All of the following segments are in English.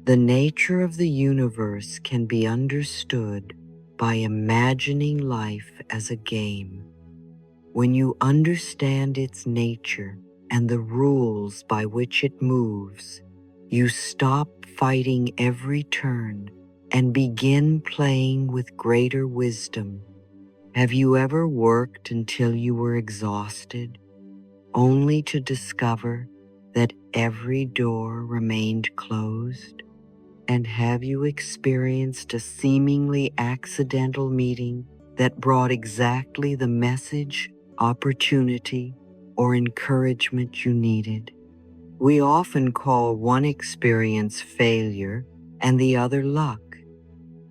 The nature of the universe can be understood by imagining life as a game. When you understand its nature and the rules by which it moves, you stop fighting every turn and begin playing with greater wisdom. Have you ever worked until you were exhausted, only to discover that every door remained closed? And have you experienced a seemingly accidental meeting that brought exactly the message, opportunity, or encouragement you needed? We often call one experience failure and the other luck,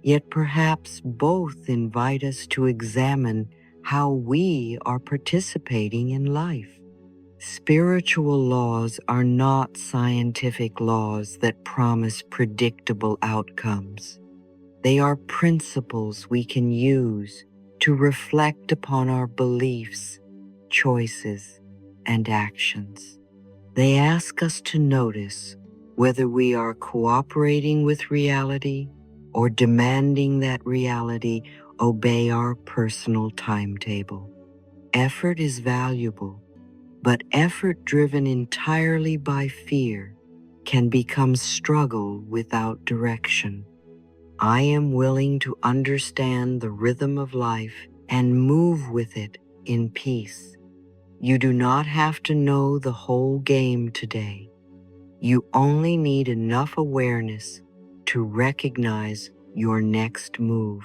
yet perhaps both invite us to examine how we are participating in life. Spiritual laws are not scientific laws that promise predictable outcomes. They are principles we can use to reflect upon our beliefs, choices, and actions. They ask us to notice whether we are cooperating with reality or demanding that reality obey our personal timetable. Effort is valuable, but effort driven entirely by fear can become struggle without direction. I am willing to understand the rhythm of life and move with it in peace. You do not have to know the whole game today. You only need enough awareness to recognize your next move.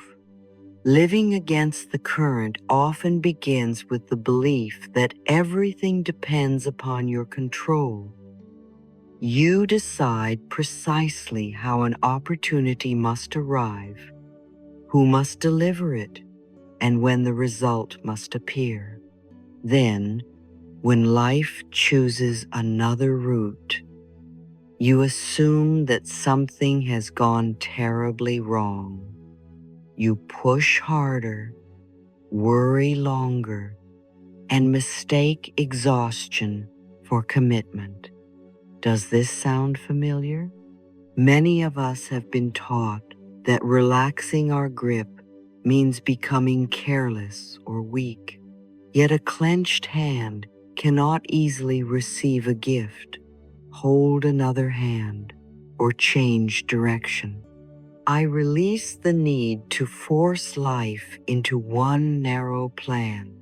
Living against the current often begins with the belief that everything depends upon your control. You decide precisely how an opportunity must arrive, who must deliver it, and when the result must appear. Then, when life chooses another route, you assume that something has gone terribly wrong. You push harder, worry longer, and mistake exhaustion for commitment. Does this sound familiar? Many of us have been taught that relaxing our grip means becoming careless or weak. Yet a clenched hand cannot easily receive a gift, hold another hand, or change direction. I release the need to force life into one narrow plan.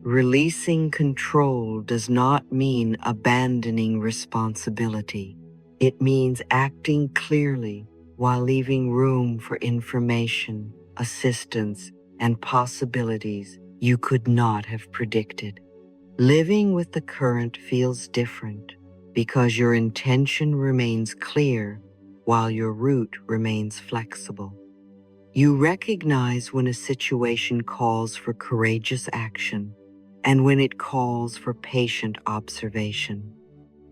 Releasing control does not mean abandoning responsibility. It means acting clearly while leaving room for information, assistance, and possibilities you could not have predicted. Living with the current feels different because your intention remains clear while your route remains flexible. You recognize when a situation calls for courageous action and when it calls for patient observation.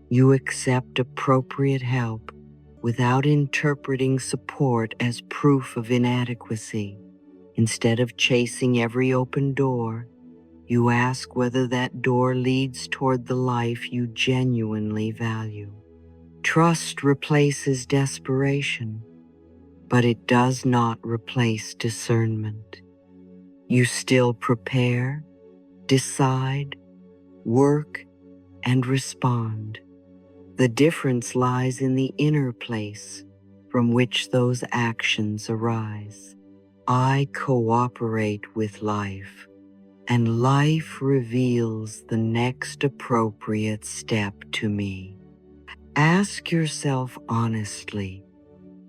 You accept appropriate help without interpreting support as proof of inadequacy. Instead of chasing every open door, you ask whether that door leads toward the life you genuinely value. Trust replaces desperation, but it does not replace discernment. You still prepare, decide, work, and respond. The difference lies in the inner place from which those actions arise. I cooperate with life, and life reveals the next appropriate step to me. Ask yourself honestly,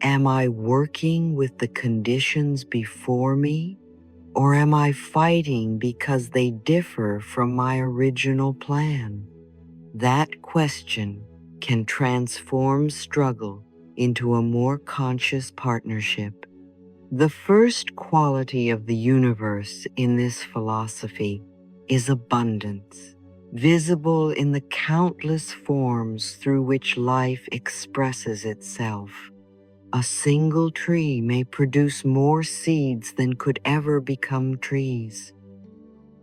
am I working with the conditions before me, or am I fighting because they differ from my original plan? That question can transform struggle into a more conscious partnership. The first quality of the universe in this philosophy is abundance, visible in the countless forms through which life expresses itself. A single tree may produce more seeds than could ever become trees,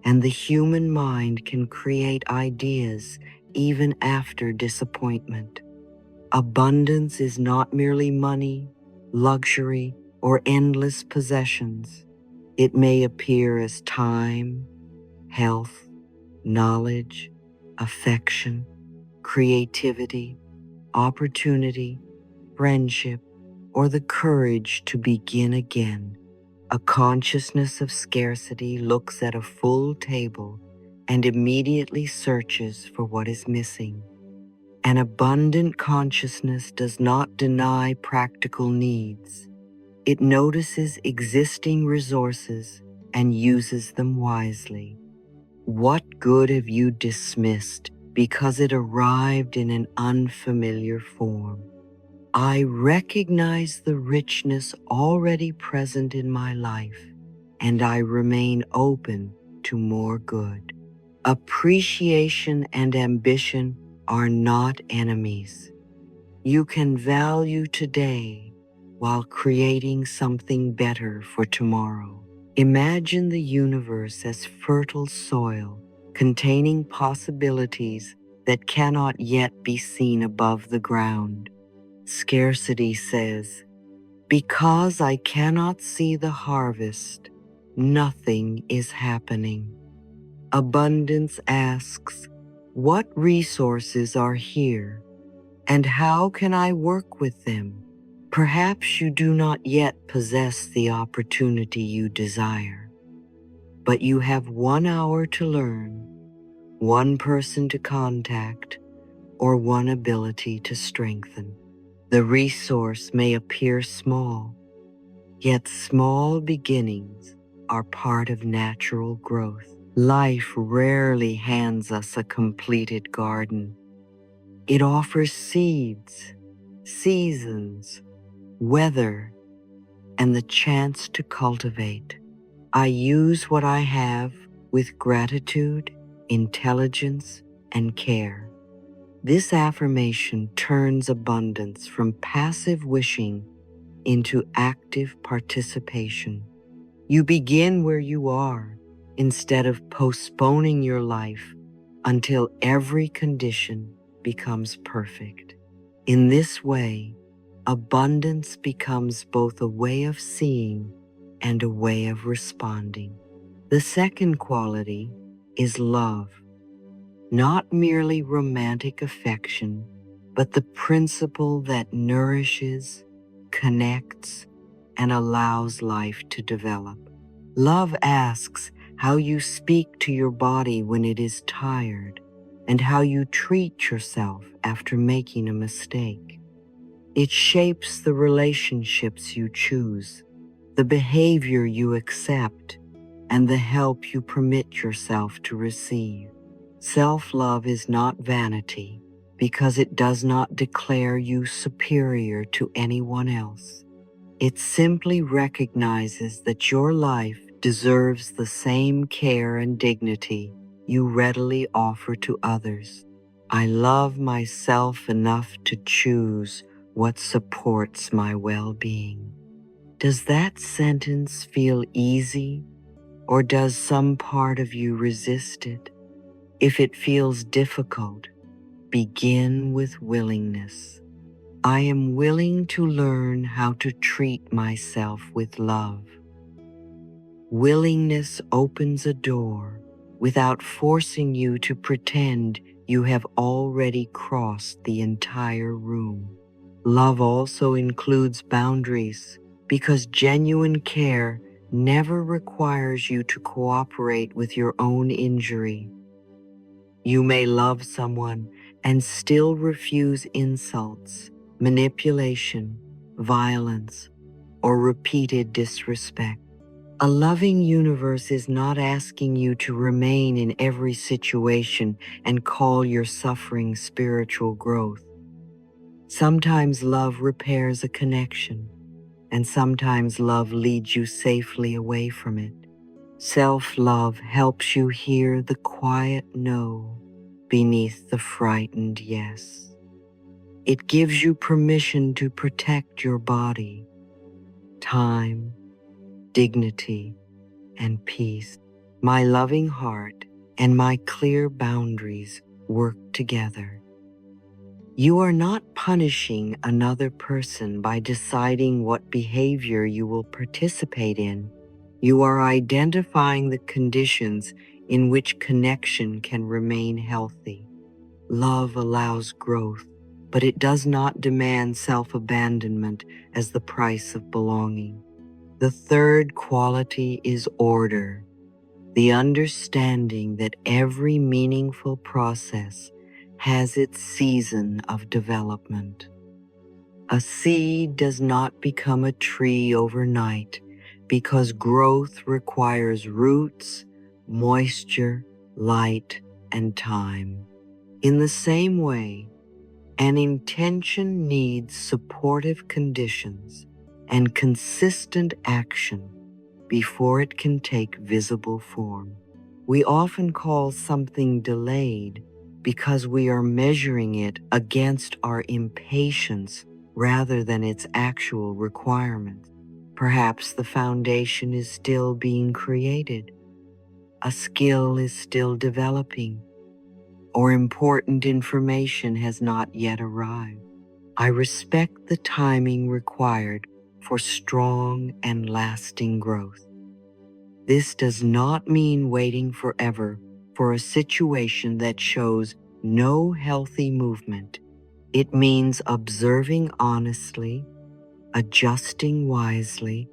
and the human mind can create ideas even after disappointment. Abundance is not merely money, luxury, or endless possessions. It may appear as time, health, knowledge, affection, creativity, opportunity, friendship, or the courage to begin again. A consciousness of scarcity looks at a full table and immediately searches for what is missing. An abundant consciousness does not deny practical needs. It notices existing resources and uses them wisely. What good have you dismissed because it arrived in an unfamiliar form? I recognize the richness already present in my life, and I remain open to more good. Appreciation and ambition are not enemies. You can value today while creating something better for tomorrow. Imagine the universe as fertile soil containing possibilities that cannot yet be seen above the ground. Scarcity says, "Because I cannot see the harvest, nothing is happening." Abundance asks, "What resources are here, and how can I work with them?" Perhaps you do not yet possess the opportunity you desire, but you have 1 hour to learn, one person to contact, or one ability to strengthen. The resource may appear small, yet small beginnings are part of natural growth. Life rarely hands us a completed garden. It offers seeds, seasons, weather, and the chance to cultivate. I use what I have with gratitude, intelligence, and care. This affirmation turns abundance from passive wishing into active participation. You begin where you are instead of postponing your life until every condition becomes perfect. In this way, abundance becomes both a way of seeing and a way of responding. The second quality is love, not merely romantic affection, but the principle that nourishes, connects, and allows life to develop. Love asks how you speak to your body when it is tired, and how you treat yourself after making a mistake. It shapes the relationships you choose, the behavior you accept, and the help you permit yourself to receive. Self-love is not vanity because it does not declare you superior to anyone else. It simply recognizes that your life deserves the same care and dignity you readily offer to others. I love myself enough to choose what supports my well-being. Does that sentence feel easy, or does some part of you resist it? If it feels difficult, begin with willingness. I am willing to learn how to treat myself with love. Willingness opens a door without forcing you to pretend you have already crossed the entire room. Love also includes boundaries because genuine care never requires you to cooperate with your own injury. You may love someone and still refuse insults, manipulation, violence, or repeated disrespect. A loving universe is not asking you to remain in every situation and call your suffering spiritual growth. Sometimes love repairs a connection, and sometimes love leads you safely away from it. Self-love helps you hear the quiet no beneath the frightened yes. It gives you permission to protect your body, time, dignity, and peace. My loving heart and my clear boundaries work together. You are not punishing another person by deciding what behavior you will participate in. You are identifying the conditions in which connection can remain healthy. Love allows growth, but it does not demand self-abandonment as the price of belonging. The third quality is order, the understanding that every meaningful process has its season of development. A seed does not become a tree overnight because growth requires roots, moisture, light, and time. In the same way, an intention needs supportive conditions and consistent action before it can take visible form. We often call something delayed because we are measuring it against our impatience rather than its actual requirements. Perhaps the foundation is still being created, a skill is still developing, or important information has not yet arrived. I respect the timing required for strong and lasting growth. This does not mean waiting forever for a situation that shows no healthy movement. It means observing honestly, adjusting wisely,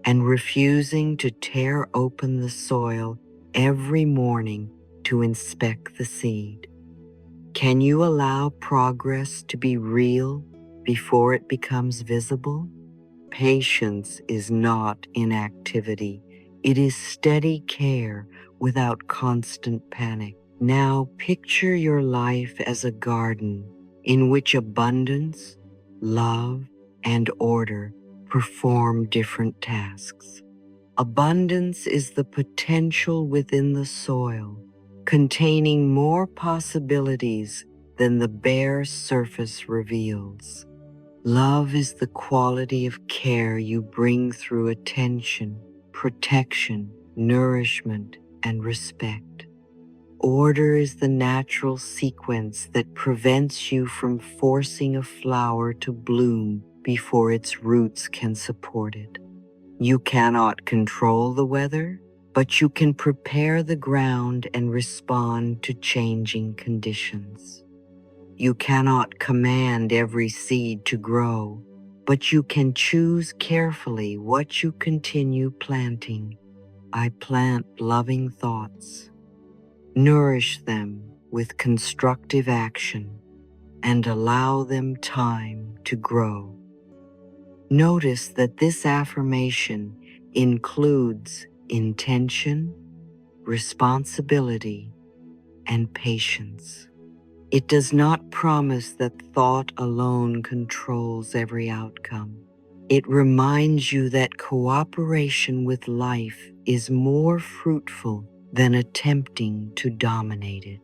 and refusing to tear open the soil every morning to inspect the seed. Can you allow progress to be real before it becomes visible? Patience is not inactivity. It is steady care without constant panic. Now picture your life as a garden in which abundance, love, and order perform different tasks. Abundance is the potential within the soil, containing more possibilities than the bare surface reveals. Love is the quality of care you bring through attention, protection, nourishment, and respect. Order is the natural sequence that prevents you from forcing a flower to bloom before its roots can support it. You cannot control the weather, but you can prepare the ground and respond to changing conditions. You cannot command every seed to grow, but you can choose carefully what you continue planting. I plant loving thoughts, nourish them with constructive action, and allow them time to grow. Notice that this affirmation includes intention, responsibility, and patience. It does not promise that thought alone controls every outcome. It reminds you that cooperation with life is more fruitful than attempting to dominate it.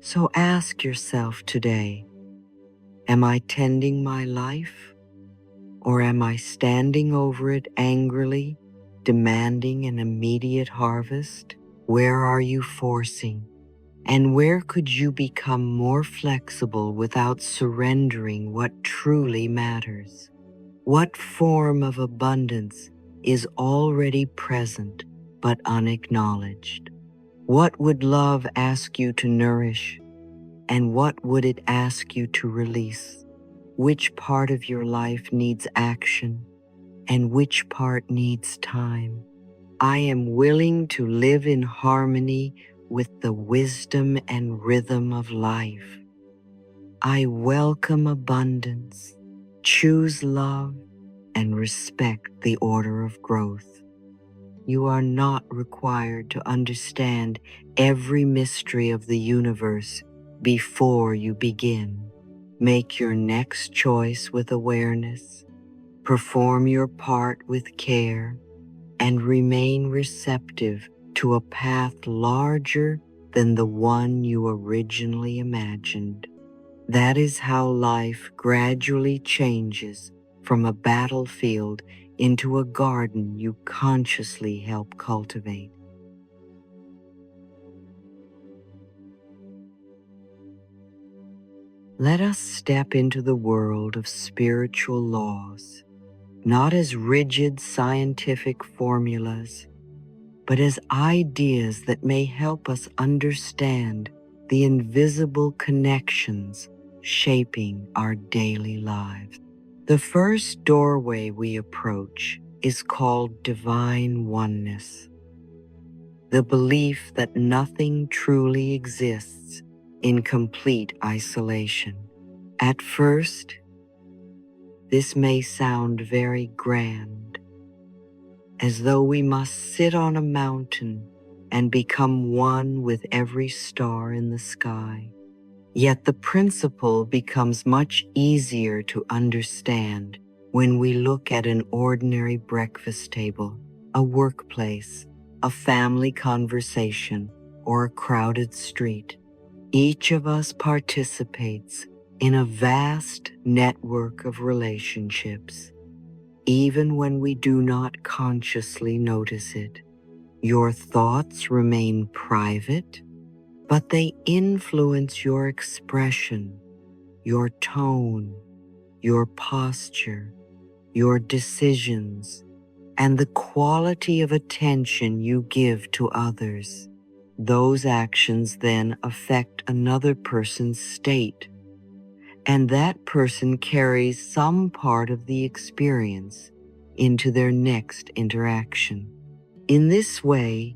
So ask yourself today, am I tending my life? Or am I standing over it angrily, demanding an immediate harvest? Where are you forcing? And where could you become more flexible without surrendering what truly matters? What form of abundance is already present but unacknowledged? What would love ask you to nourish? And what would it ask you to release? Which part of your life needs action and which part needs time? I am willing to live in harmony with the wisdom and rhythm of life. I welcome abundance, choose love, and respect the order of growth. You are not required to understand every mystery of the universe before you begin. Make your next choice with awareness, perform your part with care, and remain receptive to a path larger than the one you originally imagined. That is how life gradually changes from a battlefield into a garden you consciously help cultivate. Let us step into the world of spiritual laws, not as rigid scientific formulas, but as ideas that may help us understand the invisible connections shaping our daily lives. The first doorway we approach is called divine oneness, the belief that nothing truly exists in complete isolation. At first, this may sound very grand, as though we must sit on a mountain and become one with every star in the sky. Yet the principle becomes much easier to understand when we look at an ordinary breakfast table, a workplace, a family conversation, or a crowded street. Each of us participates in a vast network of relationships, even when we do not consciously notice it. Your thoughts remain private, but they influence your expression, your tone, your posture, your decisions, and the quality of attention you give to others. Those actions then affect another person's state, and that person carries some part of the experience into their next interaction. In this way,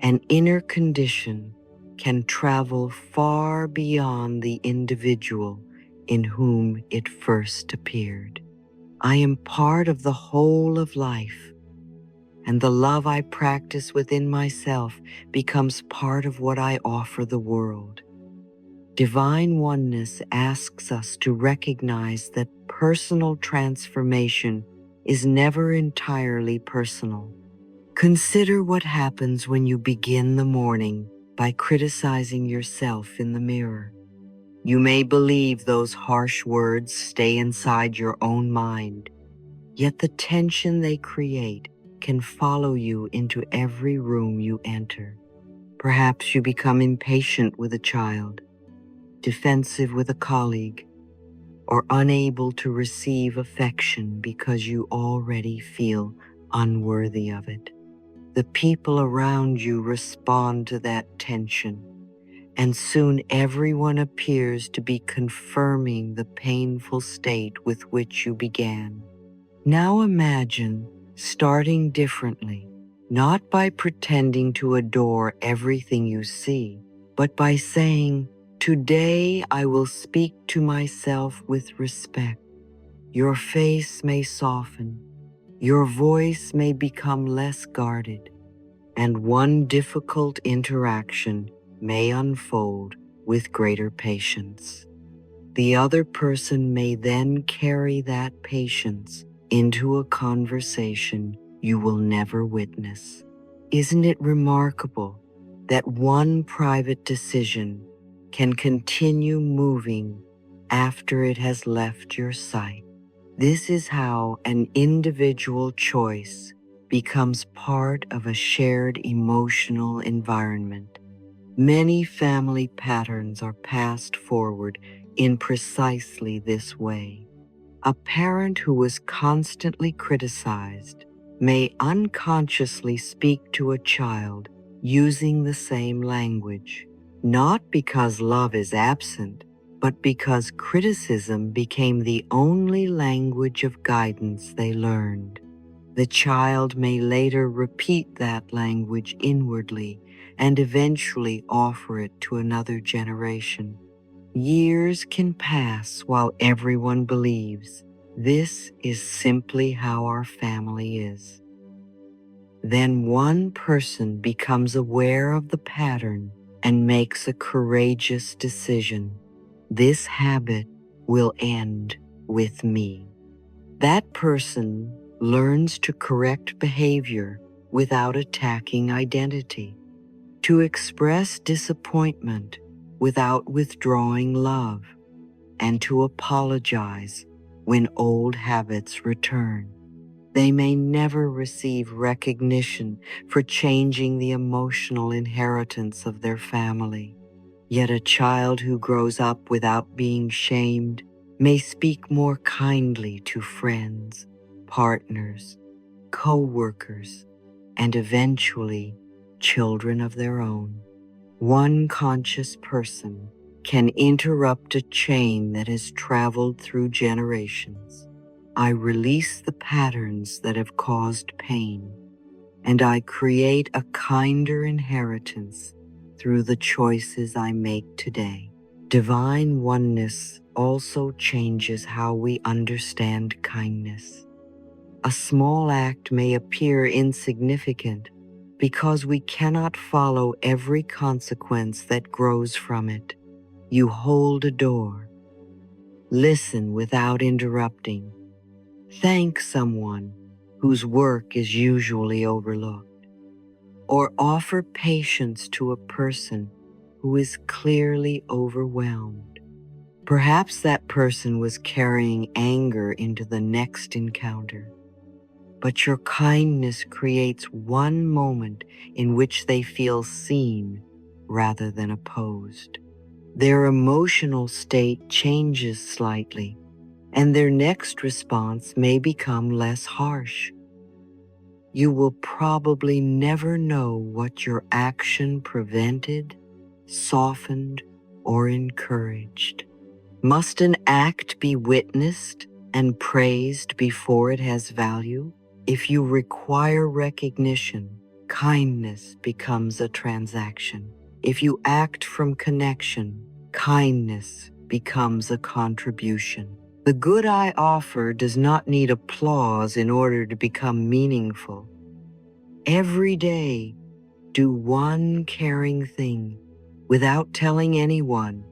an inner condition can travel far beyond the individual in whom it first appeared. I am part of the whole of life, and the love I practice within myself becomes part of what I offer the world. Divine oneness asks us to recognize that personal transformation is never entirely personal. Consider what happens when you begin the morning by criticizing yourself in the mirror. You may believe those harsh words stay inside your own mind, yet the tension they create can follow you into every room you enter. Perhaps you become impatient with a child, defensive with a colleague, or unable to receive affection because you already feel unworthy of it. The people around you respond to that tension, and soon everyone appears to be confirming the painful state with which you began. Now imagine starting differently, not by pretending to adore everything you see, but by saying, "Today I will speak to myself with respect." Your face may soften, your voice may become less guarded, and one difficult interaction may unfold with greater patience. The other person may then carry that patience into a conversation you will never witness. Isn't it remarkable that one private decision can continue moving after it has left your sight? This is how an individual choice becomes part of a shared emotional environment. Many family patterns are passed forward in precisely this way. A parent who was constantly criticized may unconsciously speak to a child using the same language, not because love is absent, but because criticism became the only language of guidance they learned. The child may later repeat that language inwardly and eventually offer it to another generation. Years can pass while everyone believes this is simply how our family is. Then one person becomes aware of the pattern and makes a courageous decision. This habit will end with me. That person learns to correct behavior without attacking identity, to express disappointment without withdrawing love, and to apologize when old habits return. They may never receive recognition for changing the emotional inheritance of their family, Yet a child who grows up without being shamed may speak more kindly to friends, partners, co-workers, and eventually children of their own. One conscious person can interrupt a chain that has traveled through generations. I release the patterns that have caused pain, and I create a kinder inheritance through the choices I make today. Divine oneness also changes how we understand kindness. A small act may appear insignificant because we cannot follow every consequence that grows from it. You hold a door, listen without interrupting, thank someone whose work is usually overlooked, or offer patience to a person who is clearly overwhelmed. Perhaps that person was carrying anger into the next encounter, but your kindness creates one moment in which they feel seen rather than opposed. Their emotional state changes slightly, and their next response may become less harsh. You will probably never know what your action prevented, softened, or encouraged. Must an act be witnessed and praised before it has value? If you require recognition, kindness becomes a transaction. If you act from connection, kindness becomes a contribution. The good I offer does not need applause in order to become meaningful. Every day, do one caring thing without telling anyone,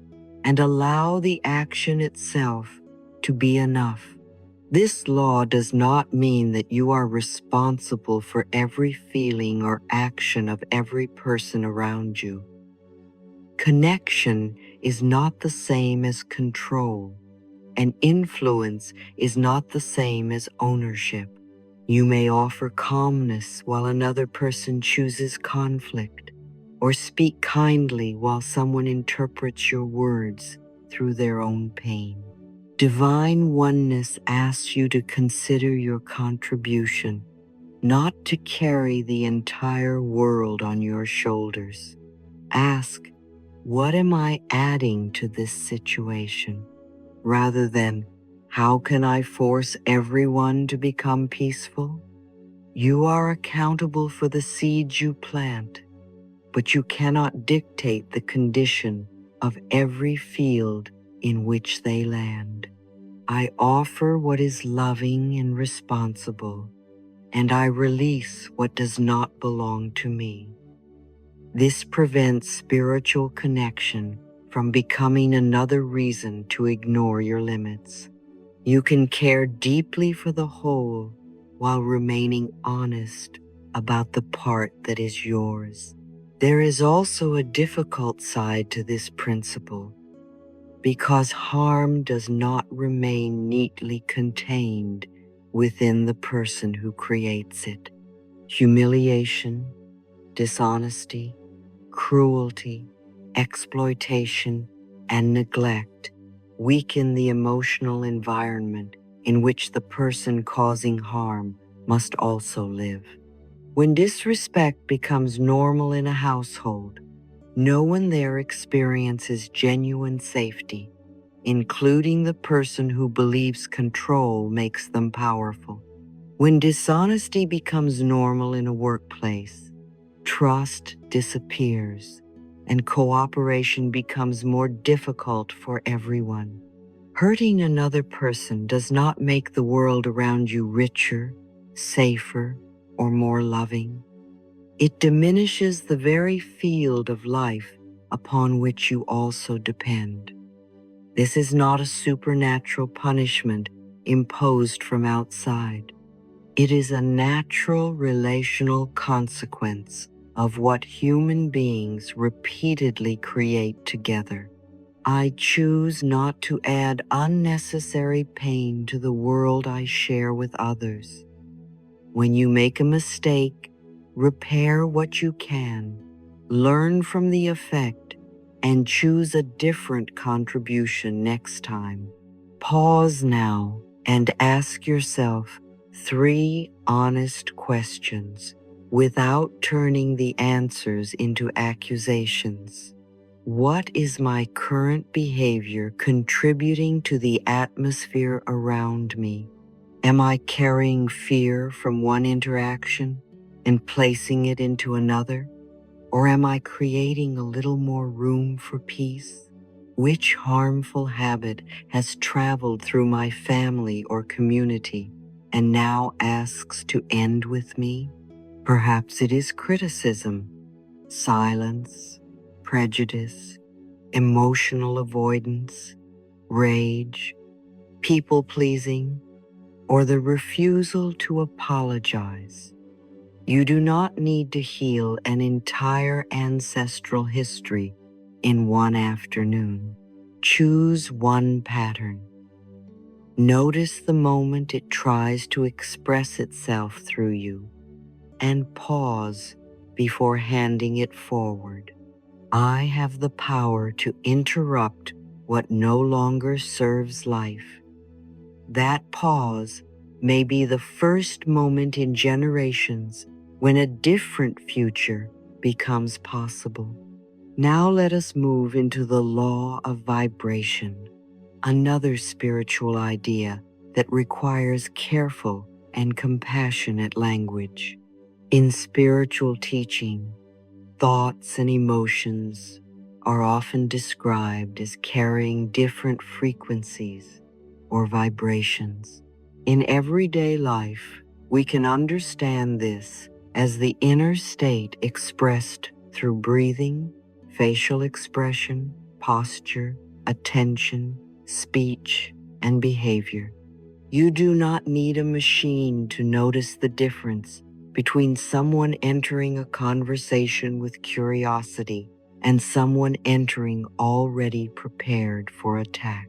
and allow the action itself to be enough. This law does not mean that you are responsible for every feeling or action of every person around you. Connection is not the same as control, and influence is not the same as ownership. You may offer calmness while another person chooses conflict, or speak kindly while someone interprets your words through their own pain. Divine oneness asks you to consider your contribution, not to carry the entire world on your shoulders. Ask, what am I adding to this situation? Rather than, how can I force everyone to become peaceful? You are accountable for the seeds you plant, but you cannot dictate the condition of every field in which they land. I offer what is loving and responsible, and I release what does not belong to me. This prevents spiritual connection from becoming another reason to ignore your limits. You can care deeply for the whole while remaining honest about the part that is yours. There is also a difficult side to this principle, because harm does not remain neatly contained within the person who creates it. Humiliation, dishonesty, cruelty, exploitation, and neglect weaken the emotional environment in which the person causing harm must also live. When disrespect becomes normal in a household, no one there experiences genuine safety, including the person who believes control makes them powerful. When dishonesty becomes normal in a workplace, trust disappears and cooperation becomes more difficult for everyone. Hurting another person does not make the world around you richer, safer, or more loving. It diminishes the very field of life upon which you also depend. This is not a supernatural punishment imposed from outside. It is a natural relational consequence of what human beings repeatedly create together. I choose not to add unnecessary pain to the world I share with others. When you make a mistake, repair what you can, learn from the effect, and choose a different contribution next time. Pause now and ask yourself 3 honest questions without turning the answers into accusations. What is my current behavior contributing to the atmosphere around me? Am I carrying fear from one interaction and placing it into another? Or am I creating a little more room for peace? Which harmful habit has traveled through my family or community and now asks to end with me? Perhaps it is criticism, silence, prejudice, emotional avoidance, rage, people-pleasing, or the refusal to apologize. You do not need to heal an entire ancestral history in one afternoon. Choose one pattern. Notice the moment it tries to express itself through you, and pause before handing it forward. I have the power to interrupt what no longer serves life. That pause may be the first moment in generations when a different future becomes possible. Now let us move into the law of vibration, another spiritual idea that requires careful and compassionate language. In spiritual teaching, thoughts and emotions are often described as carrying different frequencies or vibrations. In everyday life, we can understand this as the inner state expressed through breathing, facial expression, posture, attention, speech, and behavior. You do not need a machine to notice the difference between someone entering a conversation with curiosity and someone entering already prepared for attack.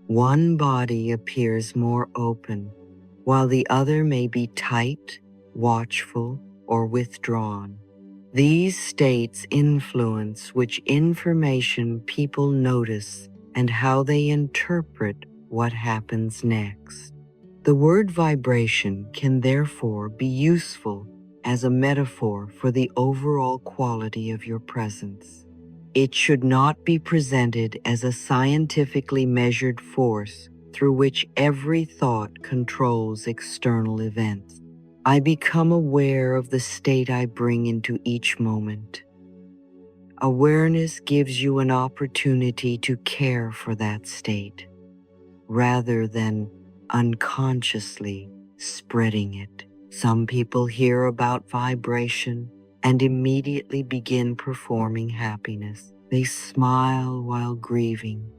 One body appears more open, while the other may be tight, watchful, or withdrawn. These states influence which information people notice and how they interpret what happens next. The word vibration can therefore be useful as a metaphor for the overall quality of your presence. It should not be presented as a scientifically measured force through which every thought controls external events. I become aware of the state I bring into each moment. Awareness gives you an opportunity to care for that state, rather than unconsciously spreading it. Some people hear about vibration and immediately begin performing happiness. They smile while grieving,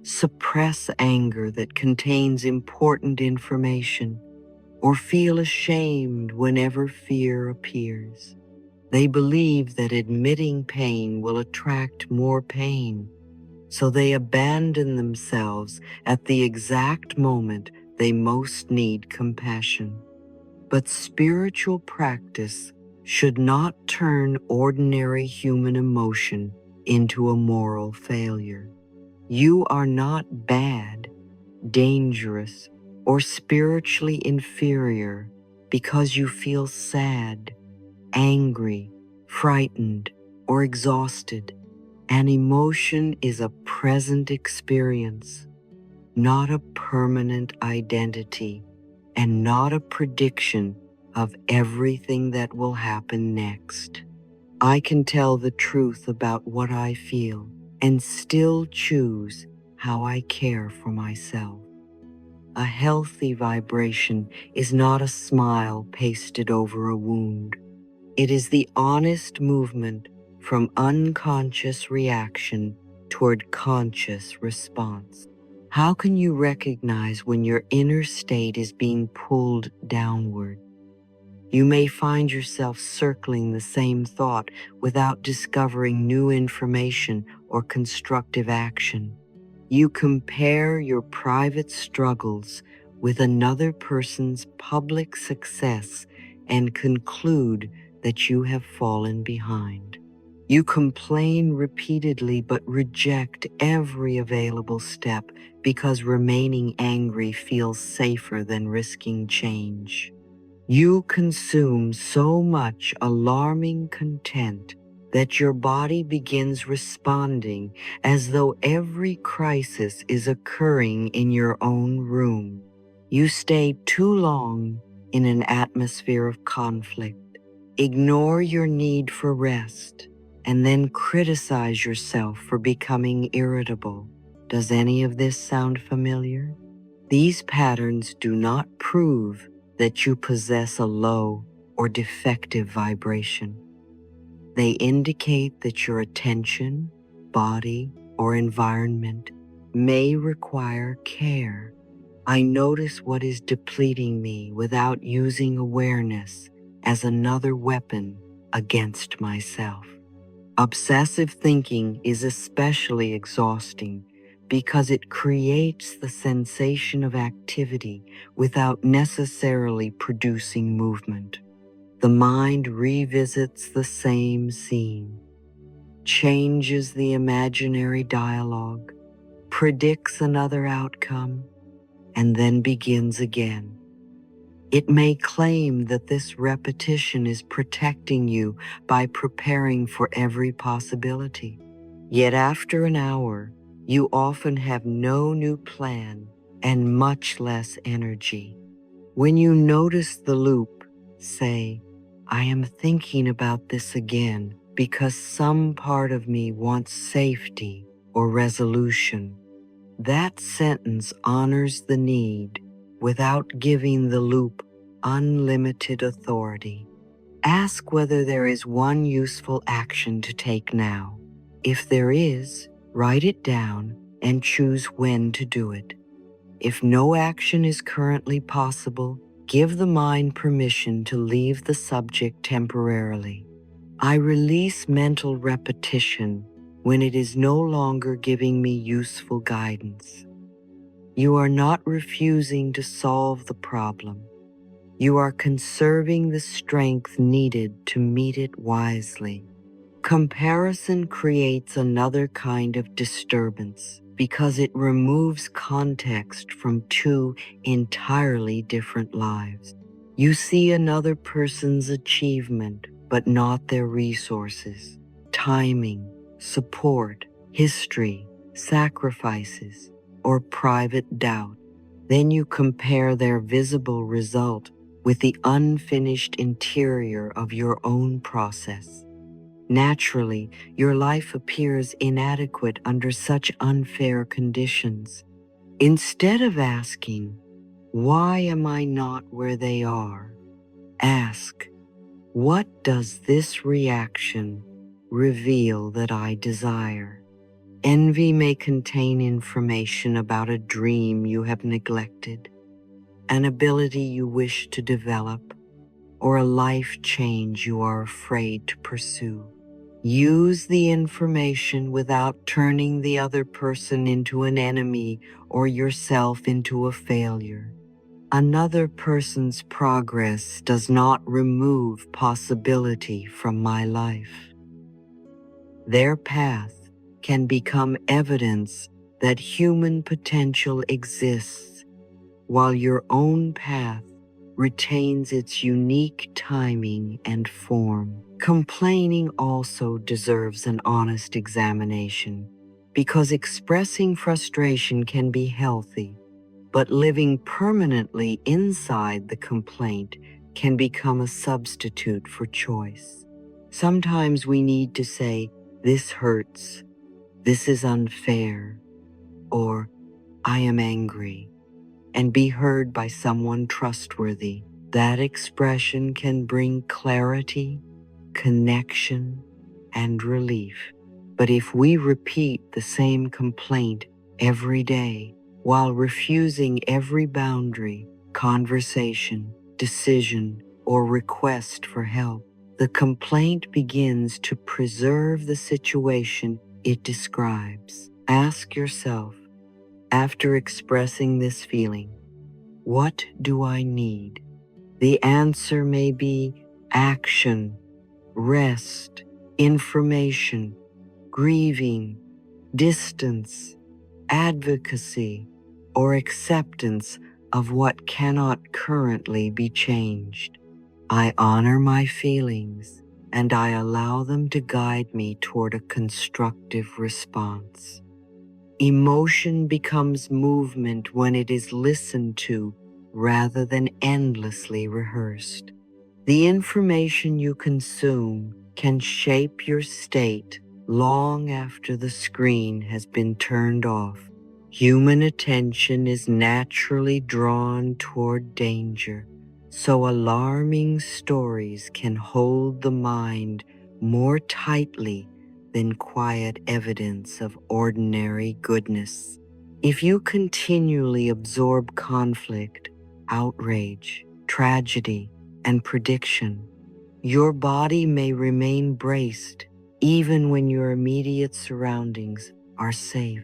suppress anger that contains important information, or feel ashamed whenever fear appears. They believe that admitting pain will attract more pain, so they abandon themselves at the exact moment they most need compassion. But spiritual practice should not turn ordinary human emotion into a moral failure. You are not bad, dangerous, or spiritually inferior because you feel sad, angry, frightened, or exhausted. An emotion is a present experience, not a permanent identity, and not a prediction of everything that will happen next. I can tell the truth about what I feel and still choose how I care for myself. A healthy vibration is not a smile pasted over a wound. It is the honest movement from unconscious reaction toward conscious response. How can you recognize when your inner state is being pulled downward? You may find yourself circling the same thought without discovering new information or constructive action. You compare your private struggles with another person's public success and conclude that you have fallen behind. You complain repeatedly but reject every available step because remaining angry feels safer than risking change. You consume so much alarming content that your body begins responding as though every crisis is occurring in your own room. You stay too long in an atmosphere of conflict, ignore your need for rest, and then criticize yourself for becoming irritable. Does any of this sound familiar? These patterns do not prove that you possess a low or defective vibration. They indicate that your attention, body, or environment may require care. I notice what is depleting me without using awareness as another weapon against myself. Obsessive thinking is especially exhausting because it creates the sensation of activity without necessarily producing movement. The mind revisits the same scene, changes the imaginary dialogue, predicts another outcome, and then begins again. It may claim that this repetition is protecting you by preparing for every possibility. Yet after an hour, you often have no new plan and much less energy. When you notice the loop, say, I am thinking about this again because some part of me wants safety or resolution. That sentence honors the need without giving the loop unlimited authority. Ask whether there is one useful action to take now. If there is, write it down and choose when to do it. If no action is currently possible, give the mind permission to leave the subject temporarily. I release mental repetition when it is no longer giving me useful guidance. You are not refusing to solve the problem. You are conserving the strength needed to meet it wisely. Comparison creates another kind of disturbance because it removes context from two entirely different lives. You see another person's achievement, but not their resources, timing, support, history, sacrifices, or private doubt. Then you compare their visible result with the unfinished interior of your own process. Naturally, your life appears inadequate under such unfair conditions. Instead of asking, why am I not where they are? Ask, what does this reaction reveal that I desire? Envy may contain information about a dream you have neglected, an ability you wish to develop, or a life change you are afraid to pursue. Use the information without turning the other person into an enemy or yourself into a failure. Another person's progress does not remove possibility from my life. Their path can become evidence that human potential exists, while your own path retains its unique timing and form. Complaining also deserves an honest examination, because expressing frustration can be healthy, but living permanently inside the complaint can become a substitute for choice. Sometimes we need to say, "This hurts," "This is unfair," or "I am angry," and be heard by someone trustworthy. That expression can bring clarity, connection, and relief. But if we repeat the same complaint every day while refusing every boundary, conversation, decision, or request for help, the complaint begins to preserve the situation it describes. Ask yourself, after expressing this feeling, what do I need? The answer may be action, rest, information, grieving, distance, advocacy, or acceptance of what cannot currently be changed. I honor my feelings and I allow them to guide me toward a constructive response. Emotion becomes movement when it is listened to rather than endlessly rehearsed. The information you consume can shape your state long after the screen has been turned off. Human attention is naturally drawn toward danger, so alarming stories can hold the mind more tightly than quiet evidence of ordinary goodness. If you continually absorb conflict, outrage, tragedy, and prediction, your body may remain braced even when your immediate surroundings are safe.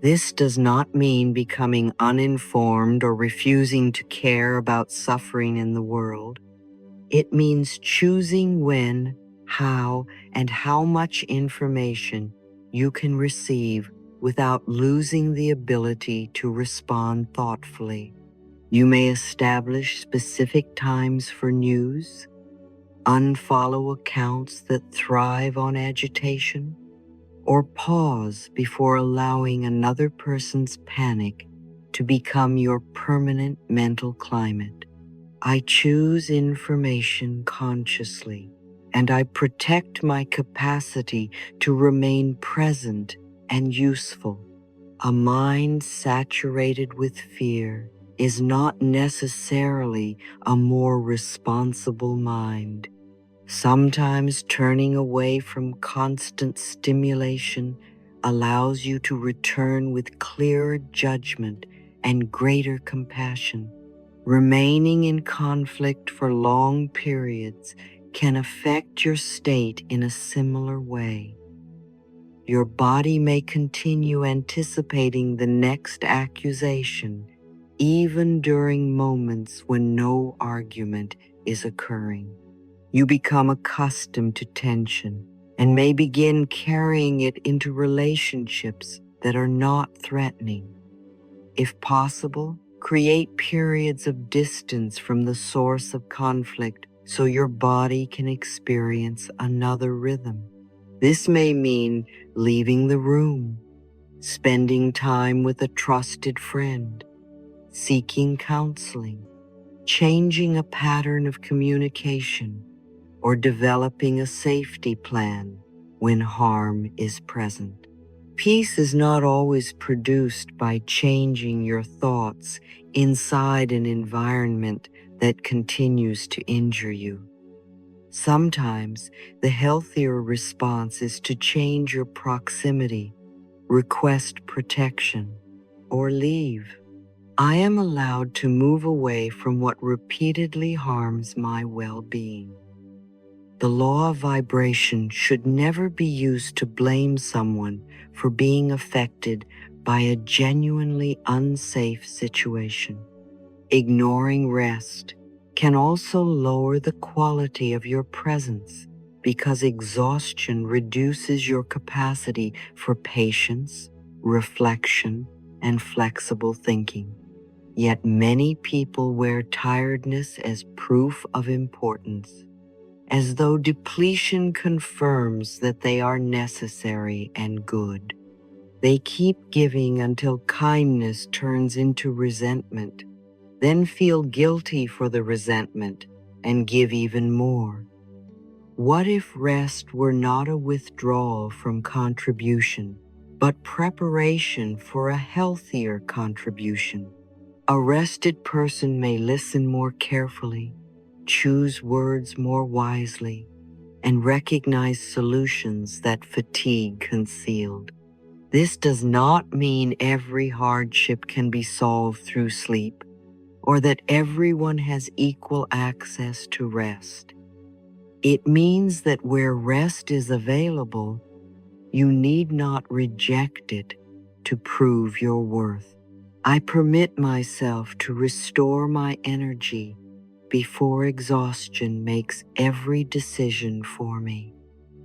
This does not mean becoming uninformed or refusing to care about suffering in the world. It means choosing when, how, and how much information you can receive without losing the ability to respond thoughtfully. You may establish specific times for news, unfollow accounts that thrive on agitation, or pause before allowing another person's panic to become your permanent mental climate. I choose information consciously, and I protect my capacity to remain present and useful. A mind saturated with fear is not necessarily a more responsible mind. Sometimes turning away from constant stimulation allows you to return with clearer judgment and greater compassion. Remaining in conflict for long periods can affect your state in a similar way. Your body may continue anticipating the next accusation, even during moments when no argument is occurring. You become accustomed to tension and may begin carrying it into relationships that are not threatening. If possible, create periods of distance from the source of conflict so your body can experience another rhythm. This may mean leaving the room, spending time with a trusted friend, seeking counseling, changing a pattern of communication, or developing a safety plan when harm is present. Peace is not always produced by changing your thoughts inside an environment that continues to injure you. Sometimes the healthier response is to change your proximity, request protection, or leave. I am allowed to move away from what repeatedly harms my well-being. The law of vibration should never be used to blame someone for being affected by a genuinely unsafe situation. Ignoring rest can also lower the quality of your presence because exhaustion reduces your capacity for patience, reflection, and flexible thinking. Yet many people wear tiredness as proof of importance, as though depletion confirms that they are necessary and good. They keep giving until kindness turns into resentment, then feel guilty for the resentment and give even more. What if rest were not a withdrawal from contribution, but preparation for a healthier contribution? A rested person may listen more carefully, choose words more wisely, and recognize solutions that fatigue concealed. This does not mean every hardship can be solved through sleep, or that everyone has equal access to rest. It means that where rest is available, you need not reject it to prove your worth. I permit myself to restore my energy before exhaustion makes every decision for me.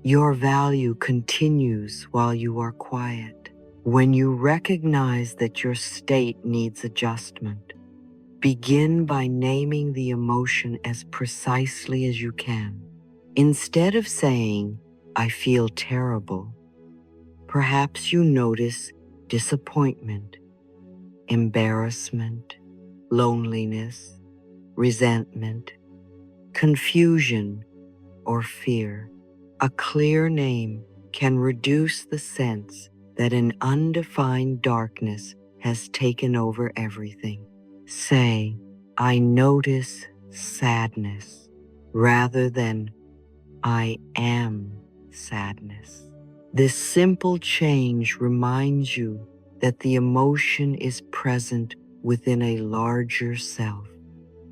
Your value continues while you are quiet. When you recognize that your state needs adjustment, begin by naming the emotion as precisely as you can. Instead of saying, "I feel terrible," perhaps you notice disappointment, embarrassment, loneliness, resentment, confusion, or fear. A clear name can reduce the sense that an undefined darkness has taken over everything. Say, "I notice sadness," rather than "I am sadness." This simple change reminds you that the emotion is present within a larger self.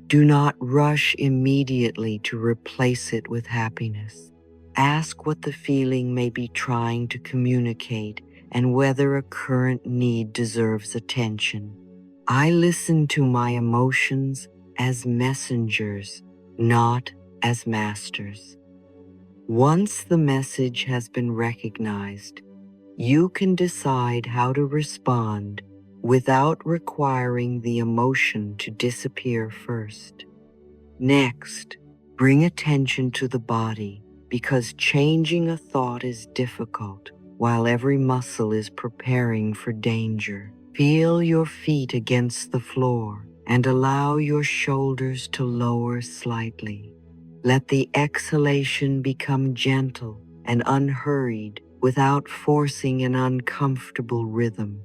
Do not rush immediately to replace it with happiness. Ask what the feeling may be trying to communicate and whether a current need deserves attention. I listen to my emotions as messengers, not as masters. Once the message has been recognized, you can decide how to respond without requiring the emotion to disappear first. Next, bring attention to the body, because changing a thought is difficult while every muscle is preparing for danger. Feel your feet against the floor and allow your shoulders to lower slightly. Let the exhalation become gentle and unhurried without forcing an uncomfortable rhythm.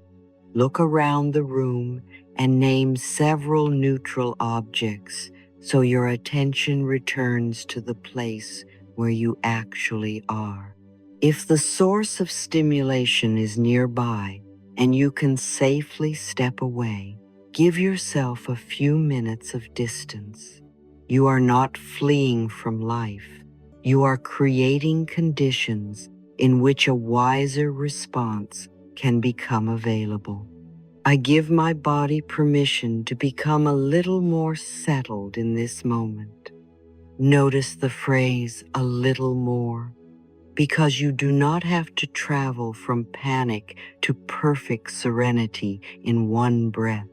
Look around the room and name several neutral objects so your attention returns to the place where you actually are. If the source of stimulation is nearby and you can safely step away, give yourself a few minutes of distance. You are not fleeing from life. You are creating conditions in which a wiser response can become available. I give my body permission to become a little more settled in this moment. Notice the phrase "a little more," because you do not have to travel from panic to perfect serenity in one breath.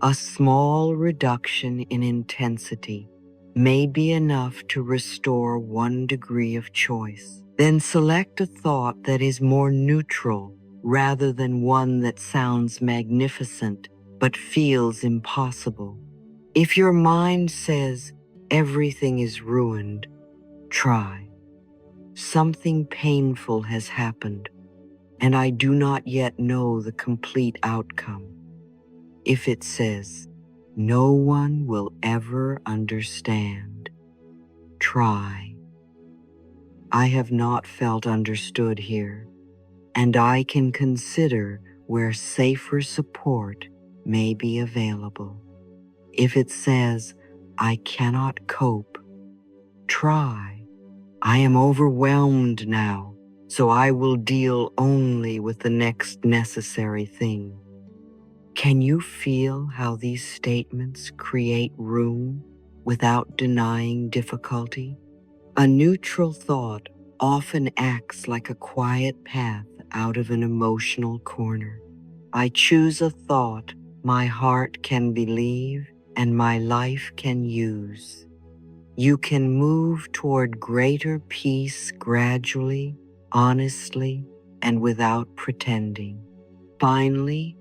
A small reduction in intensity may be enough to restore 1 degree of choice. Then select a thought that is more neutral rather than one that sounds magnificent but feels impossible. If your mind says everything is ruined, try. Something painful has happened, and I do not yet know the complete outcome. If it says, no one will ever understand, try. I have not felt understood here, and I can consider where safer support may be available. If it says, I cannot cope, try. I am overwhelmed now, so I will deal only with the next necessary thing. Can you feel how these statements create room without denying difficulty? A neutral thought often acts like a quiet path out of an emotional corner. I choose a thought my heart can believe and my life can use. You can move toward greater peace gradually, honestly, and without pretending. Finally,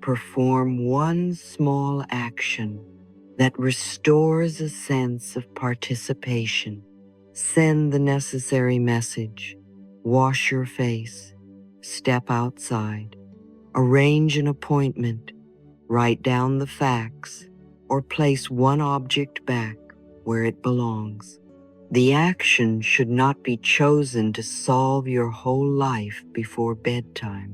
perform one small action that restores a sense of participation. Send the necessary message, wash your face, step outside, arrange an appointment, write down the facts, or place one object back where it belongs. The action should not be chosen to solve your whole life before bedtime.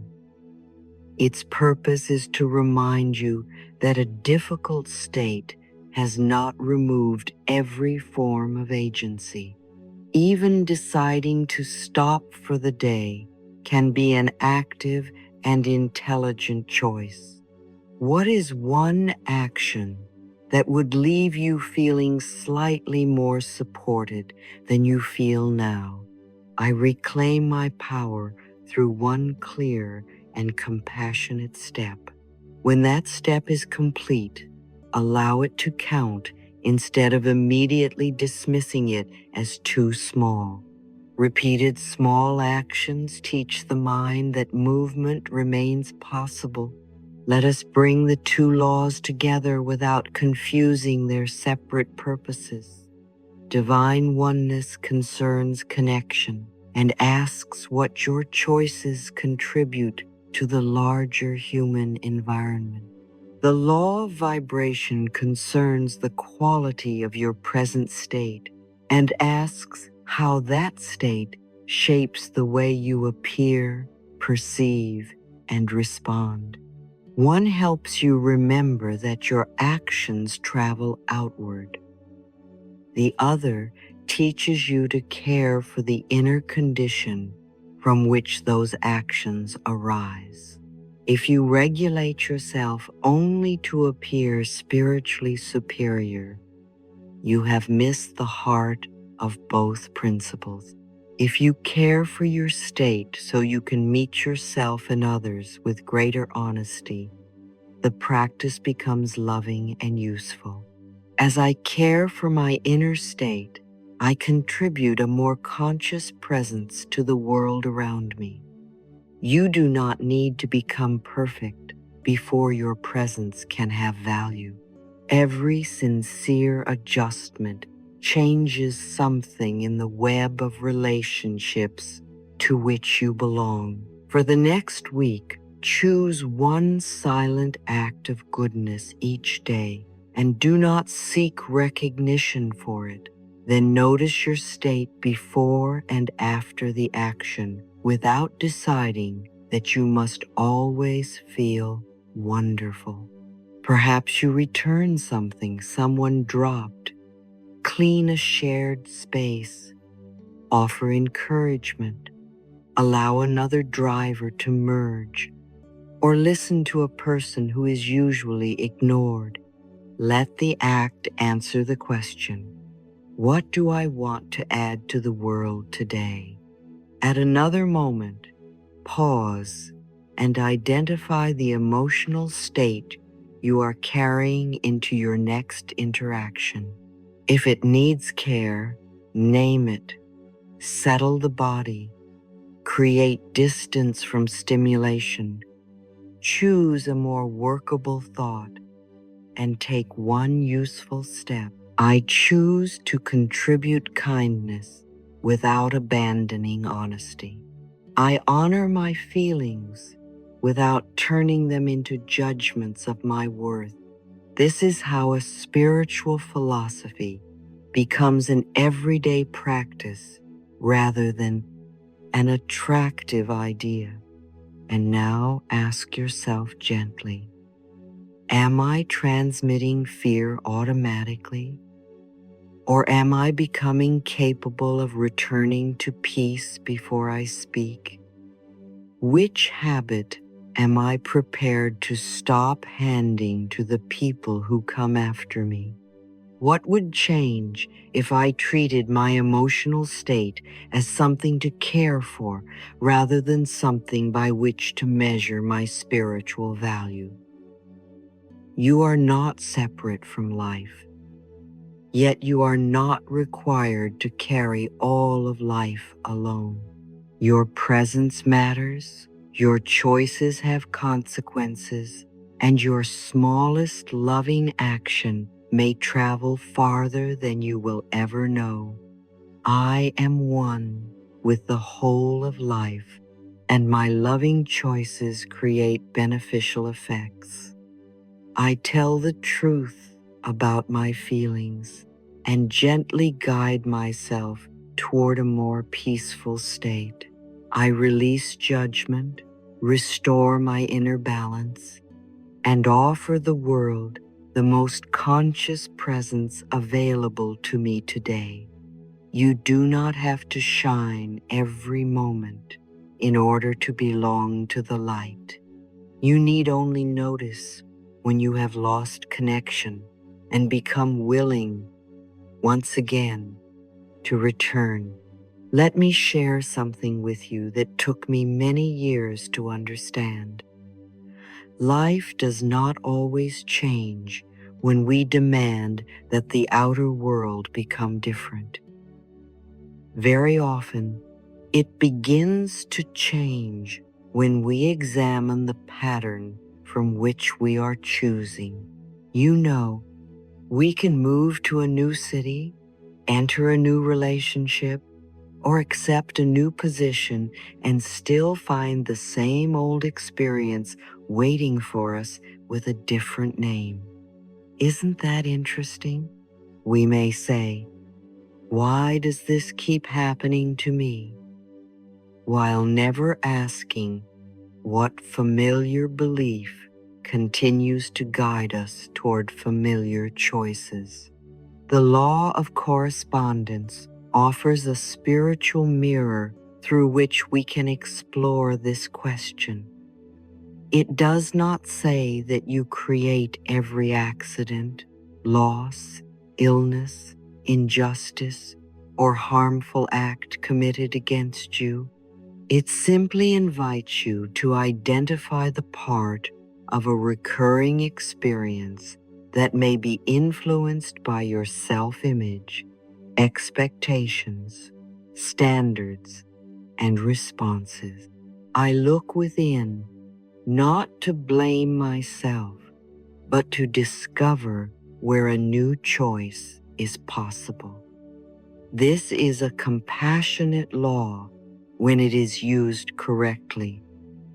Its purpose is to remind you that a difficult state has not removed every form of agency. Even deciding to stop for the day can be an active and intelligent choice. What is one action that would leave you feeling slightly more supported than you feel now? I reclaim my power through one clear and compassionate step. When that step is complete, allow it to count instead of immediately dismissing it as too small. Repeated small actions teach the mind that movement remains possible. Let us bring the two laws together without confusing their separate purposes. Divine oneness concerns connection and asks what your choices contribute to the larger human environment. The law of vibration concerns the quality of your present state and asks how that state shapes the way you appear, perceive, and respond. One helps you remember that your actions travel outward. The other teaches you to care for the inner condition from which those actions arise. If you regulate yourself only to appear spiritually superior, you have missed the heart of both principles. If you care for your state so you can meet yourself and others with greater honesty, the practice becomes loving and useful. As I care for my inner state, I contribute a more conscious presence to the world around me. You do not need to become perfect before your presence can have value. Every sincere adjustment changes something in the web of relationships to which you belong. For the next week, choose one silent act of goodness each day and do not seek recognition for it. Then notice your state before and after the action without deciding that you must always feel wonderful. Perhaps you return something someone dropped, clean a shared space, offer encouragement, allow another driver to merge, or listen to a person who is usually ignored. Let the act answer the question, what do I want to add to the world today? At another moment, pause and identify the emotional state you are carrying into your next interaction. If it needs care, name it, settle the body, create distance from stimulation, choose a more workable thought, and take one useful step. I choose to contribute kindness without abandoning honesty. I honor my feelings without turning them into judgments of my worth. This is how a spiritual philosophy becomes an everyday practice rather than an attractive idea. And now ask yourself gently, am I transmitting fear automatically? Or am I becoming capable of returning to peace before I speak? Which habit am I prepared to stop handing to the people who come after me? What would change if I treated my emotional state as something to care for rather than something by which to measure my spiritual value? You are not separate from life, yet you are not required to carry all of life alone. Your presence matters, your choices have consequences, and your smallest loving action may travel farther than you will ever know. I am one with the whole of life, and my loving choices create beneficial effects. I tell the truth about my feelings and gently guide myself toward a more peaceful state. I release judgment, restore my inner balance, and offer the world the most conscious presence available to me today. You do not have to shine every moment in order to belong to the light. You need only notice when you have lost connection and become willing once again to return Let me share something with you that took me many years to understand. Life does not always change when we demand that the outer world become different. Very often, it begins to change when we examine the pattern from which we are choosing. You know, we can move to a new city, enter a new relationship, or accept a new position and still find the same old experience waiting for us with a different name. Isn't that interesting? We may say, "Why does this keep happening to me?" while never asking what familiar belief continues to guide us toward familiar choices. The law of correspondence offers a spiritual mirror through which we can explore this question. It does not say that you create every accident, loss, illness, injustice, or harmful act committed against you. It simply invites you to identify the part of a recurring experience that may be influenced by your self-image, expectations, standards, and responses. I look within, not to blame myself, but to discover where a new choice is possible. This is a compassionate law when it is used correctly.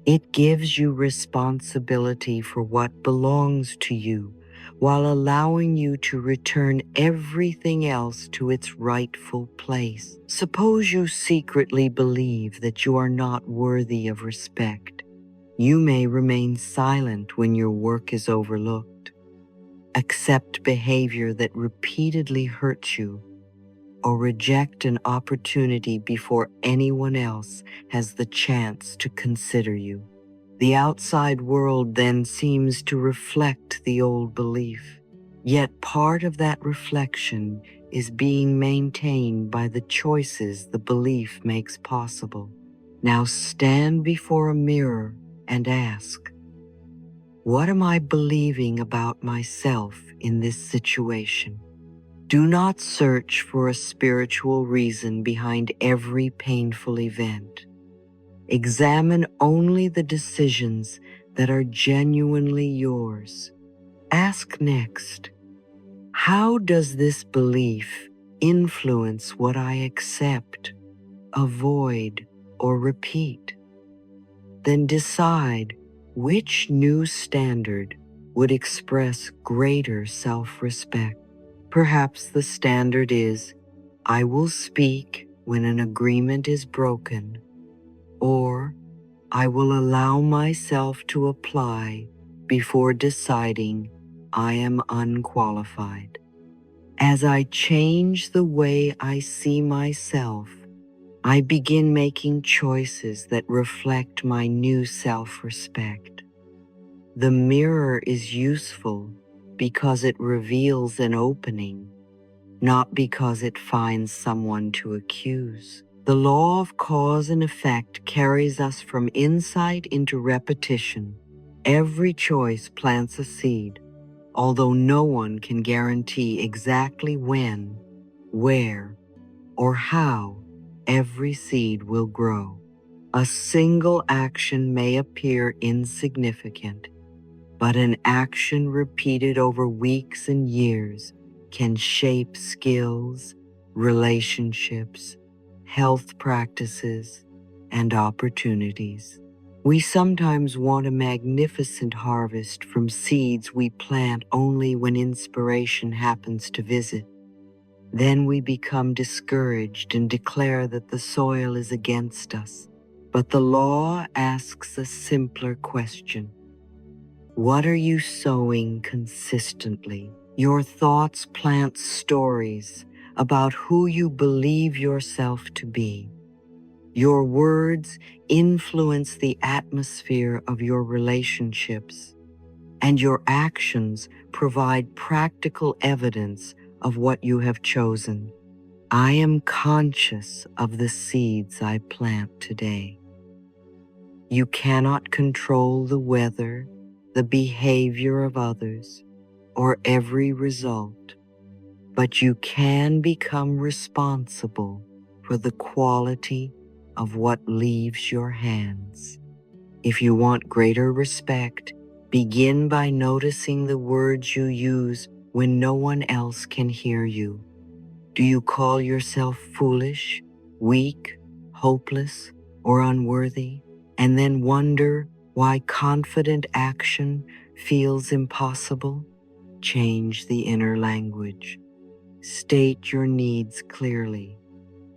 It gives you responsibility for what belongs to you while allowing you to return everything else to its rightful place. Suppose you secretly believe that you are not worthy of respect. You may remain silent when your work is overlooked, accept behavior that repeatedly hurts you, or reject an opportunity before anyone else has the chance to consider you. The outside world then seems to reflect the old belief, yet part of that reflection is being maintained by the choices the belief makes possible. Now stand before a mirror and ask, what am I believing about myself in this situation? Do not search for a spiritual reason behind every painful event. Examine only the decisions that are genuinely yours. Ask next, how does this belief influence what I accept, avoid, or repeat? Then decide which new standard would express greater self-respect. Perhaps the standard is, I will speak when an agreement is broken, or I will allow myself to apply before deciding I am unqualified. As I change the way I see myself, I begin making choices that reflect my new self-respect. The mirror is useful because it reveals an opening, not because it finds someone to accuse. The law of cause and effect carries us from insight into repetition. Every choice plants a seed, although no one can guarantee exactly when, where, or how every seed will grow. A single action may appear insignificant, but an action repeated over weeks and years can shape skills, relationships, health practices, and opportunities. We sometimes want a magnificent harvest from seeds we plant only when inspiration happens to visit. Then we become discouraged and declare that the soil is against us. But the law asks a simpler question. What are you sowing consistently? Your thoughts plant stories about who you believe yourself to be. Your words influence the atmosphere of your relationships, and your actions provide practical evidence of what you have chosen. I am conscious of the seeds I plant today. You cannot control the weather, the behavior of others, or every result, but you can become responsible for the quality of what leaves your hands. If you want greater respect, begin by noticing the words you use when no one else can hear you. Do you call yourself foolish, weak, hopeless, or unworthy, and then wonder why confident action feels impossible? Change the inner language. State your needs clearly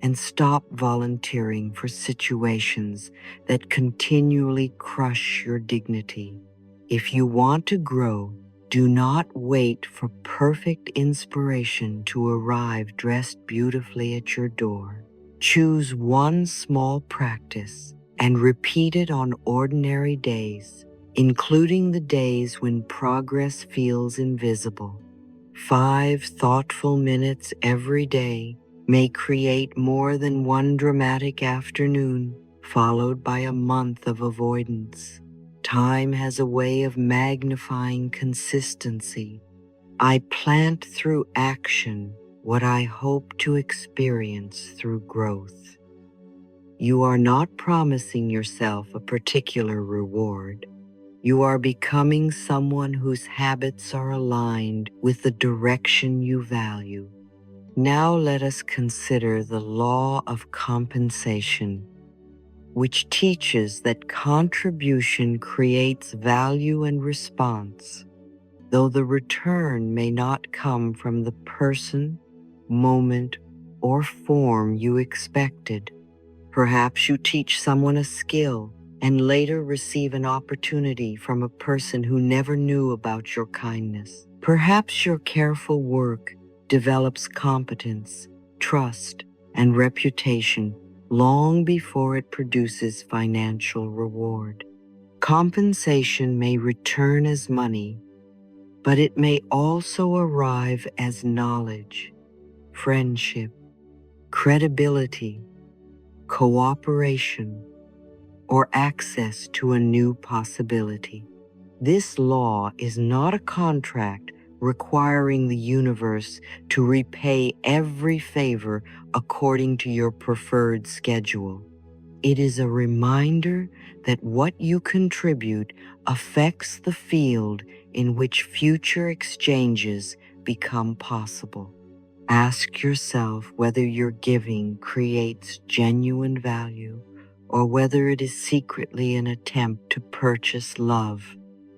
and stop volunteering for situations that continually crush your dignity. If you want to grow, do not wait for perfect inspiration to arrive dressed beautifully at your door. Choose one small practice and repeat it on ordinary days, including the days when progress feels invisible. 5 thoughtful minutes every day may create more than one dramatic afternoon, followed by a month of avoidance. Time has a way of magnifying consistency. I plant through action what I hope to experience through growth. You are not promising yourself a particular reward. You are becoming someone whose habits are aligned with the direction you value. Now let us consider the law of compensation, which teaches that contribution creates value and response, though the return may not come from the person, moment, or form you expected. Perhaps you teach someone a skill and later receive an opportunity from a person who never knew about your kindness. Perhaps your careful work develops competence, trust, and reputation long before it produces financial reward. Compensation may return as money, but it may also arrive as knowledge, friendship, credibility, cooperation, or access to a new possibility. This law is not a contract requiring the universe to repay every favor according to your preferred schedule. It is a reminder that what you contribute affects the field in which future exchanges become possible. Ask yourself whether your giving creates genuine value or whether it is secretly an attempt to purchase love.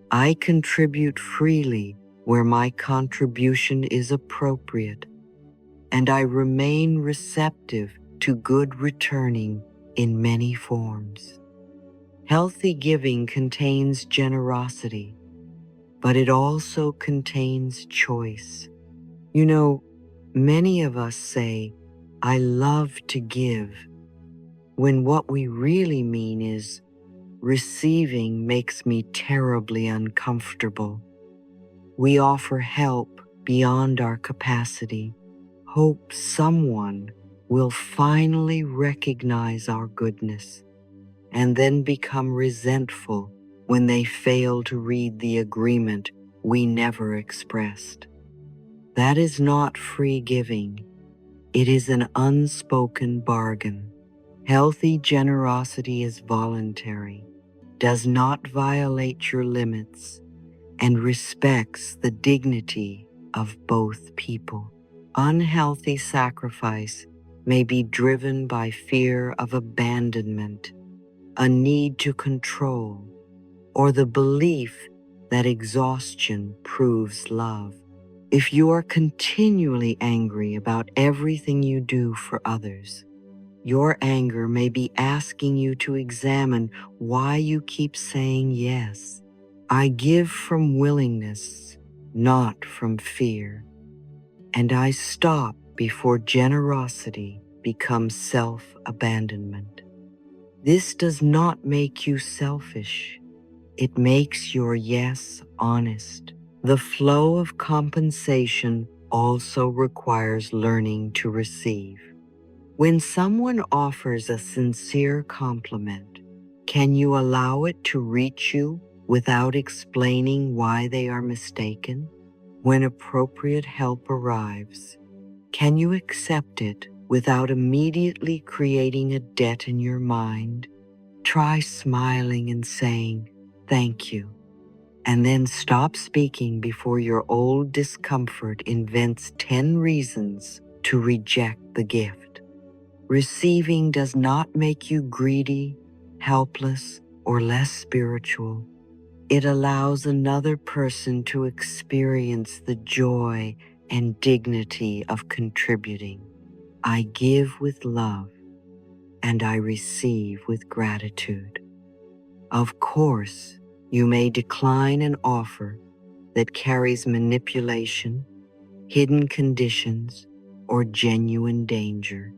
I contribute freely where my contribution is appropriate, and I remain receptive to good returning in many forms. Healthy giving contains generosity, but it also contains choice. You know, many of us say, I love to give, when what we really mean is, receiving makes me terribly uncomfortable. We offer help beyond our capacity, hope someone will finally recognize our goodness, and then become resentful when they fail to read the agreement we never expressed. That is not free giving. It is an unspoken bargain. Healthy generosity is voluntary, does not violate your limits, and respects the dignity of both people. Unhealthy sacrifice may be driven by fear of abandonment, a need to control, or the belief that exhaustion proves love. If you are continually angry about everything you do for others, your anger may be asking you to examine why you keep saying yes. I give from willingness, not from fear, and I stop before generosity becomes self-abandonment. This does not make you selfish. It makes your yes honest. The flow of compensation also requires learning to receive. When someone offers a sincere compliment, can you allow it to reach you without explaining why they are mistaken? When appropriate help arrives, can you accept it without immediately creating a debt in your mind? Try smiling and saying, "Thank you," and then stop speaking before your old discomfort invents 10 reasons to reject the gift. Receiving does not make you greedy, helpless, or less spiritual. It allows another person to experience the joy and dignity of contributing. I give with love, and I receive with gratitude. Of course, you may decline an offer that carries manipulation, hidden conditions, or genuine danger.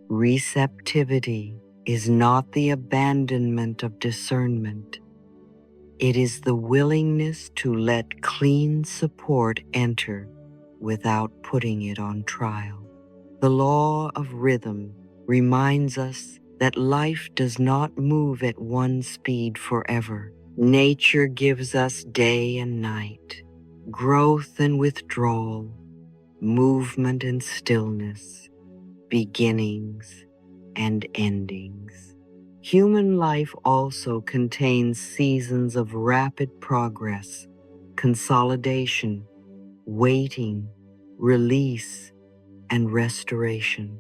Receptivity is not the abandonment of discernment. It is the willingness to let clean support enter without putting it on trial. The law of rhythm reminds us that life does not move at one speed forever. Nature gives us day and night, growth and withdrawal, movement and stillness, beginnings and endings. Human life also contains seasons of rapid progress, consolidation, waiting, release, and restoration.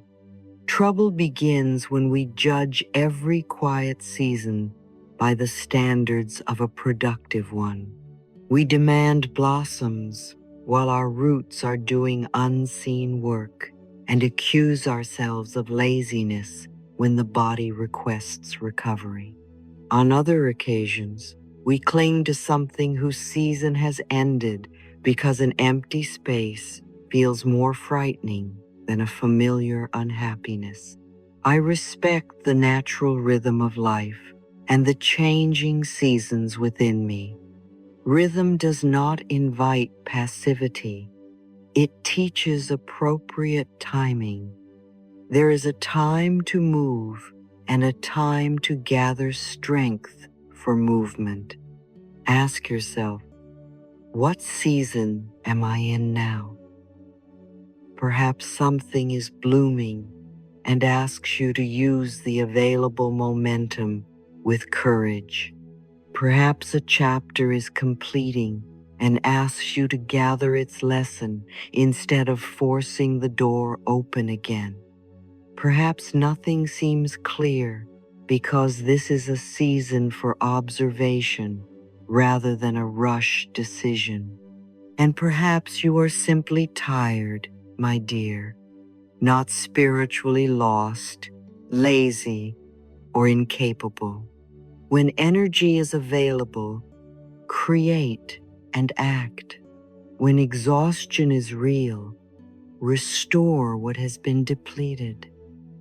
Trouble begins when we judge every quiet season by the standards of a productive one. We demand blossoms while our roots are doing unseen work, and accuse ourselves of laziness when the body requests recovery. On other occasions, we cling to something whose season has ended because an empty space feels more frightening than a familiar unhappiness. I respect the natural rhythm of life and the changing seasons within me. Rhythm does not invite passivity. It teaches appropriate timing. There is a time to move and a time to gather strength for movement. Ask yourself, what season am I in now? Perhaps something is blooming and asks you to use the available momentum with courage. Perhaps a chapter is completing and asks you to gather its lesson instead of forcing the door open again. Perhaps nothing seems clear because this is a season for observation rather than a rush decision. And perhaps you are simply tired, my dear, not spiritually lost, lazy, or incapable. When energy is available, create and act. When exhaustion is real, restore what has been depleted.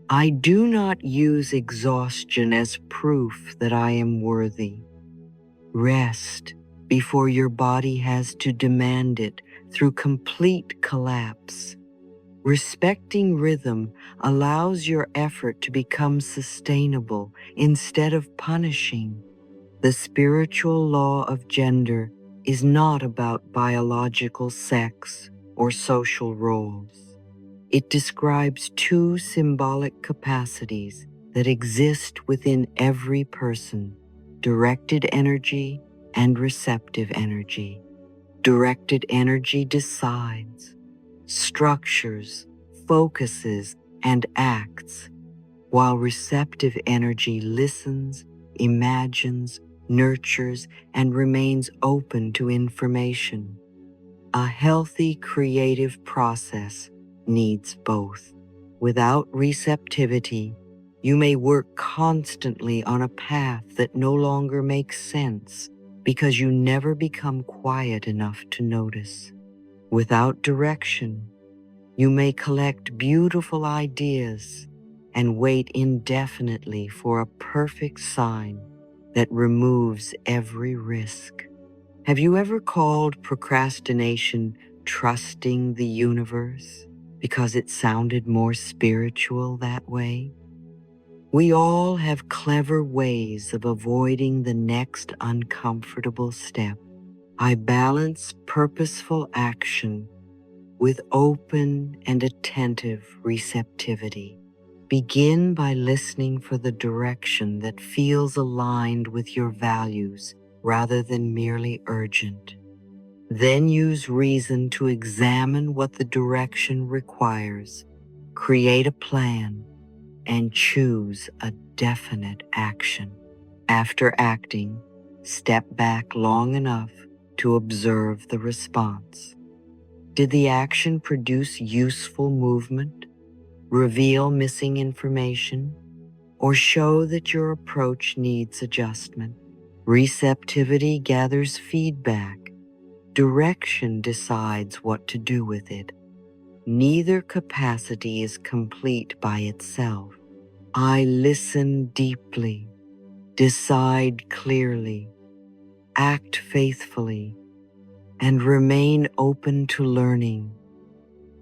I do not use exhaustion as proof that I am worthy. Rest before your body has to demand it through complete collapse. Respecting rhythm allows your effort to become sustainable instead of punishing. The spiritual law of gender is not about biological sex or social roles. It describes two symbolic capacities that exist within every person: directed energy and receptive energy. Directed energy decides, structures, focuses, and acts, while receptive energy listens, imagines, nurtures, and remains open to information. A healthy creative process needs both. Without receptivity, you may work constantly on a path that no longer makes sense because you never become quiet enough to notice. Without direction, you may collect beautiful ideas and wait indefinitely for a perfect sign that removes every risk. Have you ever called procrastination trusting the universe because it sounded more spiritual that way? We all have clever ways of avoiding the next uncomfortable step. I balance purposeful action with open and attentive receptivity. Begin by listening for the direction that feels aligned with your values rather than merely urgent. Then use reason to examine what the direction requires, create a plan, and choose a definite action. After acting, step back long enough to observe the response. Did the action produce useful movement, reveal missing information, or show that your approach needs adjustment? Receptivity gathers feedback. Direction decides what to do with it. Neither capacity is complete by itself. I listen deeply, decide clearly, act faithfully, and remain open to learning.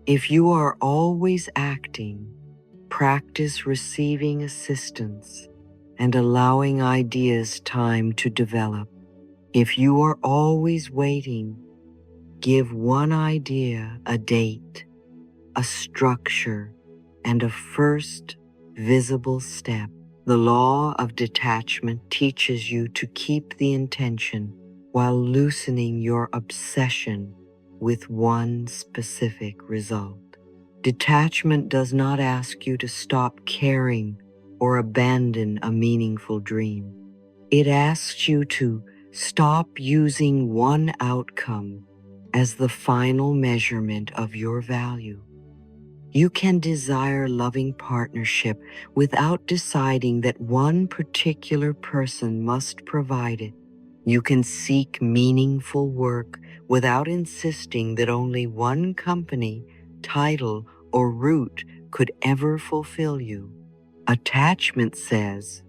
If you are always acting, practice receiving assistance and allowing ideas time to develop. If you are always waiting, give one idea a date, a structure, and a first visible step. The law of detachment teaches you to keep the intention while loosening your obsession with one specific result. Detachment does not ask you to stop caring or abandon a meaningful dream. It asks you to stop using one outcome as the final measurement of your value. You can desire loving partnership without deciding that one particular person must provide it. You can seek meaningful work without insisting that only one company, title, or route could ever fulfill you. Attachment says,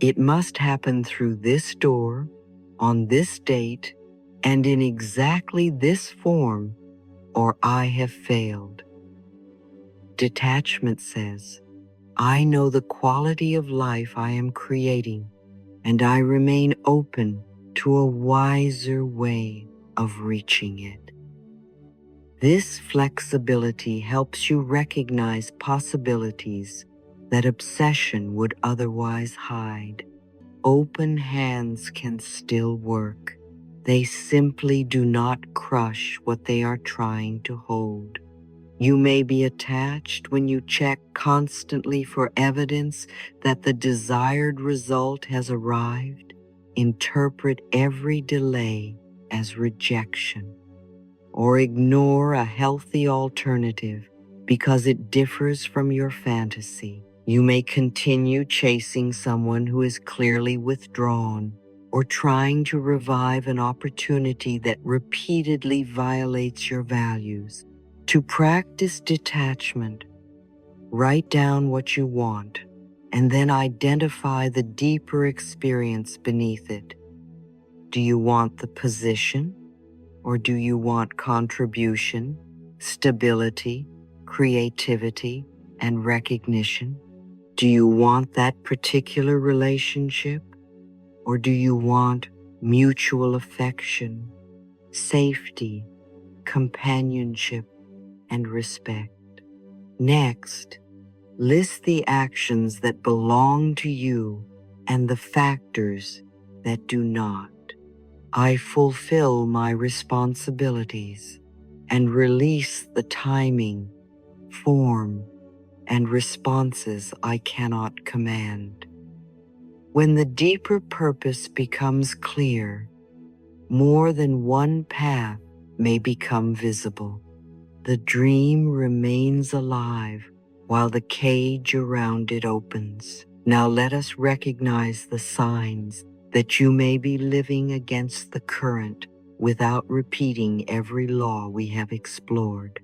it must happen through this door, on this date, and in exactly this form, or I have failed. Detachment says, I know the quality of life I am creating, and I remain open to a wiser way of reaching it. This flexibility helps you recognize possibilities that obsession would otherwise hide. Open hands can still work. They simply do not crush what they are trying to hold. You may be attached when you check constantly for evidence that the desired result has arrived. Interpret every delay as rejection, or ignore a healthy alternative because it differs from your fantasy. You may continue chasing someone who is clearly withdrawn, or trying to revive an opportunity that repeatedly violates your values. To practice detachment, write down what you want, and then identify the deeper experience beneath it. Do you want the position, or do you want contribution, stability, creativity, and recognition? Do you want that particular relationship, or do you want mutual affection, safety, companionship, and respect? Next, list the actions that belong to you and the factors that do not. I fulfill my responsibilities and release the timing, form, and responses I cannot command. When the deeper purpose becomes clear, more than one path may become visible. The dream remains alive while the cage around it opens. Now let us recognize the signs that you may be living against the current without repeating every law we have explored.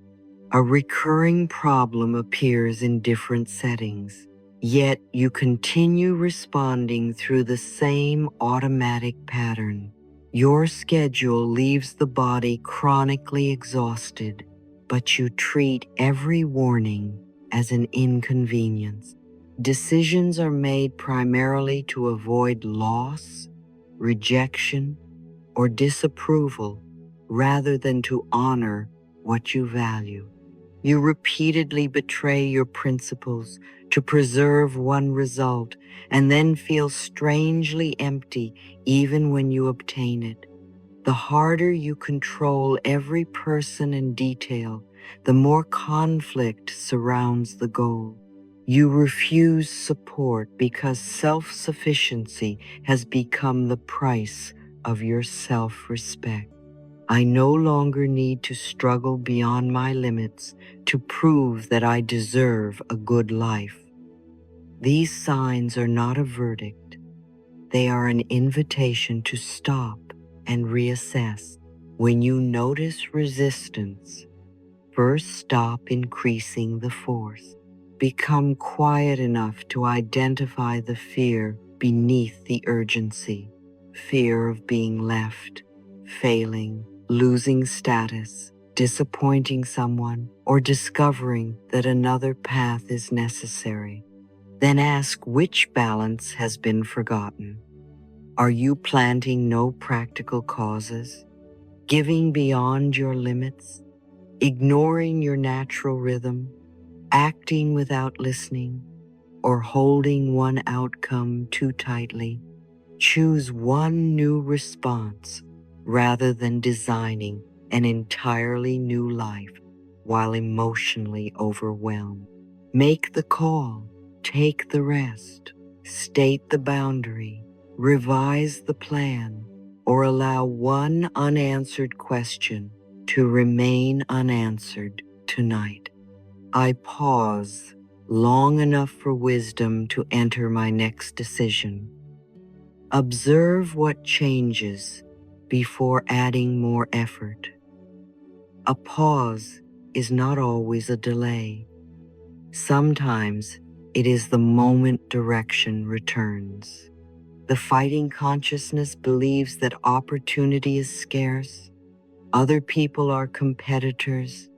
A recurring problem appears in different settings, yet you continue responding through the same automatic pattern. Your schedule leaves the body chronically exhausted, but you treat every warning as an inconvenience. Decisions are made primarily to avoid loss, rejection, or disapproval rather than to honor what you value. You repeatedly betray your principles to preserve one result and then feel strangely empty even when you obtain it. The harder you control every person and detail, the more conflict surrounds the goal. You refuse support because self-sufficiency has become the price of your self-respect. I no longer need to struggle beyond my limits to prove that I deserve a good life. These signs are not a verdict. They are an invitation to stop and reassess. When you notice resistance, first stop increasing the force. Become quiet enough to identify the fear beneath the urgency. Fear of being left, failing, losing status, disappointing someone, or discovering that another path is necessary. Then ask which balance has been forgotten. Are you planting no practical causes, giving beyond your limits, ignoring your natural rhythm, acting without listening, or holding one outcome too tightly? Choose one new response rather than designing an entirely new life while emotionally overwhelmed. Make the call, take the rest, state the boundary, revise the plan, or allow one unanswered question to remain unanswered tonight. I pause long enough for wisdom to enter my next decision. Observe what changes before adding more effort. A pause is not always a delay. Sometimes it is the moment direction returns. The fighting consciousness believes that opportunity is scarce, other people are competitors,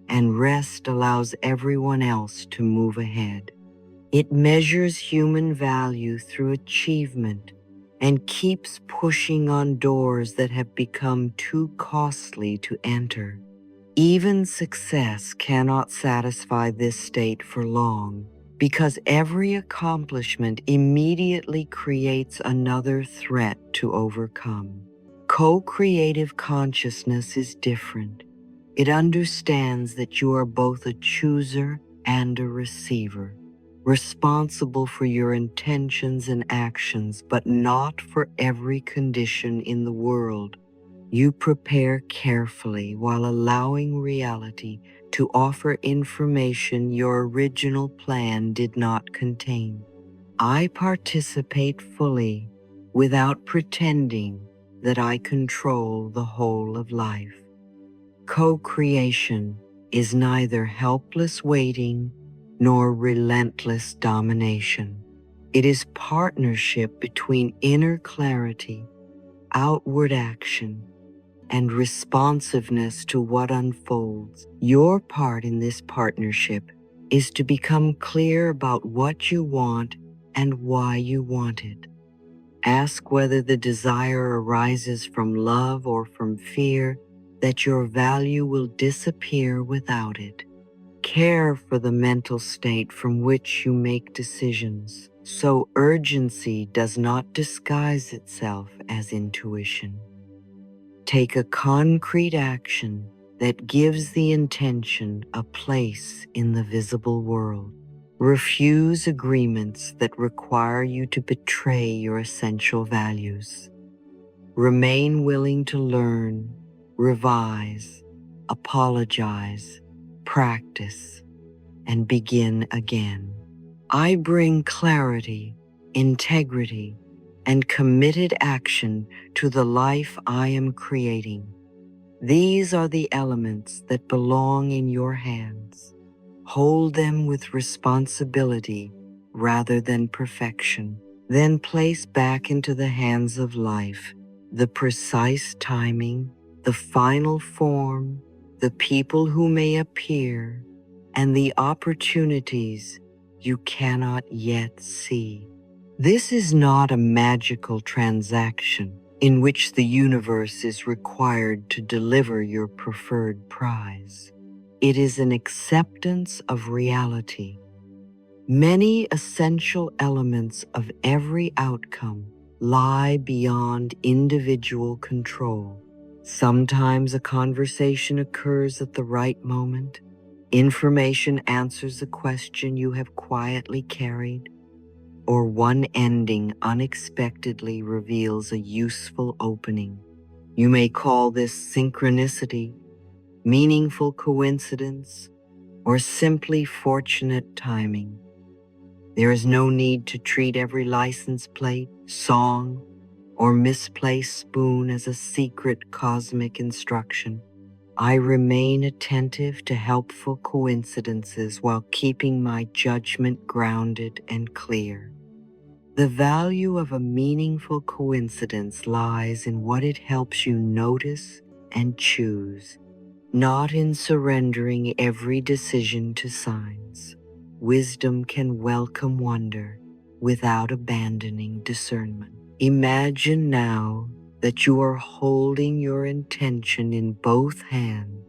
and rest allows everyone else to move ahead. It measures human value through achievement and keeps pushing on doors that have become too costly to enter. Even success cannot satisfy this state for long, because every accomplishment immediately creates another threat to overcome. Co-creative consciousness is different. It understands that you are both a chooser and a receiver, responsible for your intentions and actions, but not for every condition in the world. You prepare carefully while allowing reality to offer information your original plan did not contain. I participate fully without pretending that I control the whole of life. Co-creation is neither helpless waiting nor relentless domination. It is partnership between inner clarity, outward action, and responsiveness to what unfolds. Your part in this partnership is to become clear about what you want and why you want it. Ask whether the desire arises from love or from fear that your value will disappear without it. Care for the mental state from which you make decisions, so urgency does not disguise itself as intuition. Take a concrete action that gives the intention a place in the visible world. Refuse agreements that require you to betray your essential values. Remain willing to learn, revise, apologize, practice, and begin again. I bring clarity, integrity, and committed action to the life I am creating. These are the elements that belong in your hands. Hold them with responsibility rather than perfection. Then place back into the hands of life The precise timing, the final form, the people who may appear, and the opportunities you cannot yet see. This is not a magical transaction in which the universe is required to deliver your preferred prize. It is an acceptance of reality. Many essential elements of every outcome lie beyond individual control. Sometimes a conversation occurs at the right moment. Information answers a question you have quietly carried, or one ending unexpectedly reveals a useful opening. You may call this synchronicity, meaningful coincidence, or simply fortunate timing. There is no need to treat every license plate, song, or misplaced spoon as a secret cosmic instruction. I remain attentive to helpful coincidences while keeping my judgment grounded and clear. The value of a meaningful coincidence lies in what it helps you notice and choose, not in surrendering every decision to signs. Wisdom can welcome wonder without abandoning discernment. Imagine now that you are holding your intention in both hands.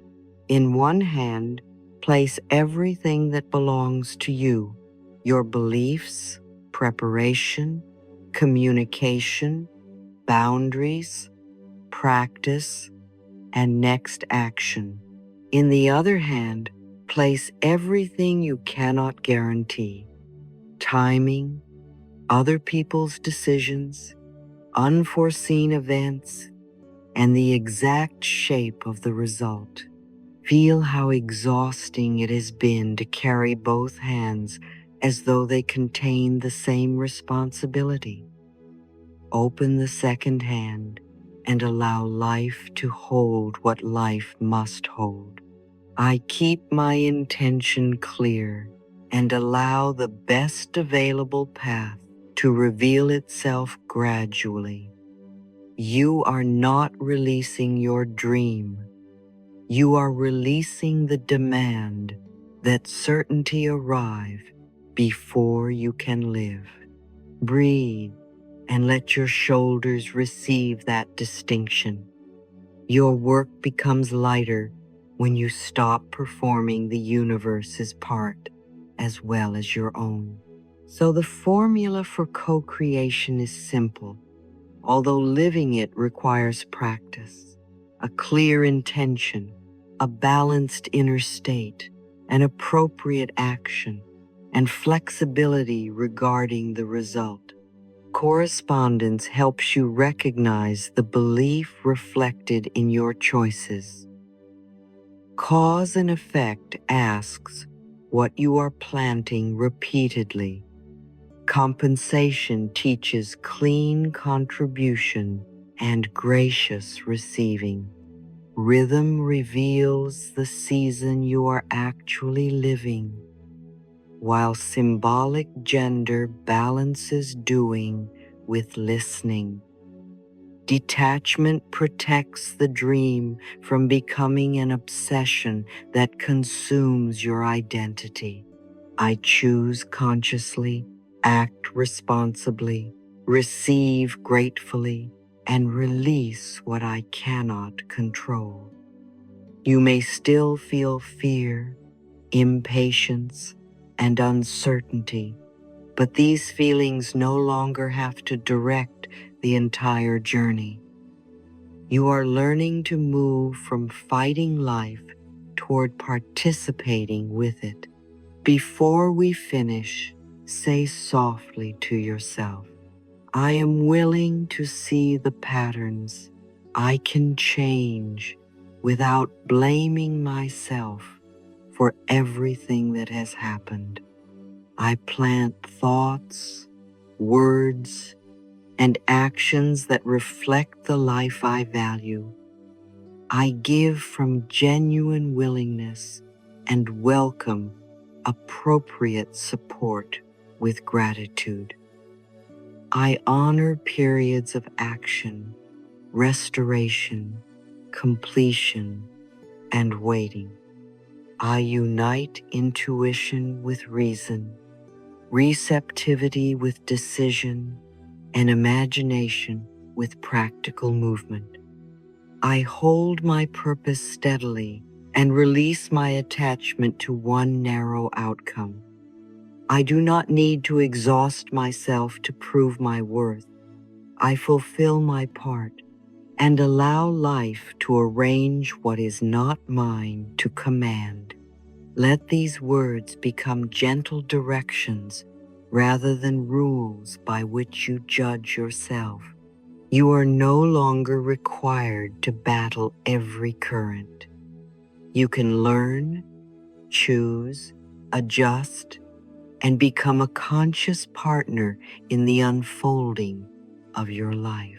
In one hand, place everything that belongs to you, your beliefs, preparation, communication, boundaries, practice, and next action. In the other hand, place everything you cannot guarantee: timing, other people's decisions, unforeseen events, and the exact shape of the result. Feel how exhausting it has been to carry both hands as though they contain the same responsibility. Open the second hand and allow life to hold what life must hold. I keep my intention clear and allow the best available path to reveal itself gradually. You are not releasing your dream. You are releasing the demand that certainty arrive before you can live. Breathe and let your shoulders receive that distinction. Your work becomes lighter when you stop performing the universe's part as well as your own. So the formula for co-creation is simple, although living it requires practice, a clear intention, a balanced inner state, an appropriate action, and flexibility regarding the result. Correspondence helps you recognize the belief reflected in your choices. Cause and effect asks what you are planting repeatedly. Compensation teaches clean contribution and gracious receiving. Rhythm reveals the season you are actually living, while symbolic gender balances doing with listening. Detachment protects the dream from becoming an obsession that consumes your identity. I choose consciously, act responsibly, receive gratefully, and release what I cannot control. You may still feel fear, impatience, and uncertainty, but these feelings no longer have to direct the entire journey. You are learning to move from fighting life toward participating with it. Before we finish, say softly to yourself, I am willing to see the patterns I can change without blaming myself for everything that has happened. I plant thoughts, words, and actions that reflect the life I value. I give from genuine willingness and welcome appropriate support with gratitude. I honor periods of action, restoration, completion, and waiting. I unite intuition with reason, receptivity with decision, and imagination with practical movement. I hold my purpose steadily and release my attachment to one narrow outcome. I do not need to exhaust myself to prove my worth. I fulfill my part and allow life to arrange what is not mine to command. Let these words become gentle directions rather than rules by which you judge yourself. You are no longer required to battle every current. You can learn, choose, adjust, and become a conscious partner in the unfolding of your life.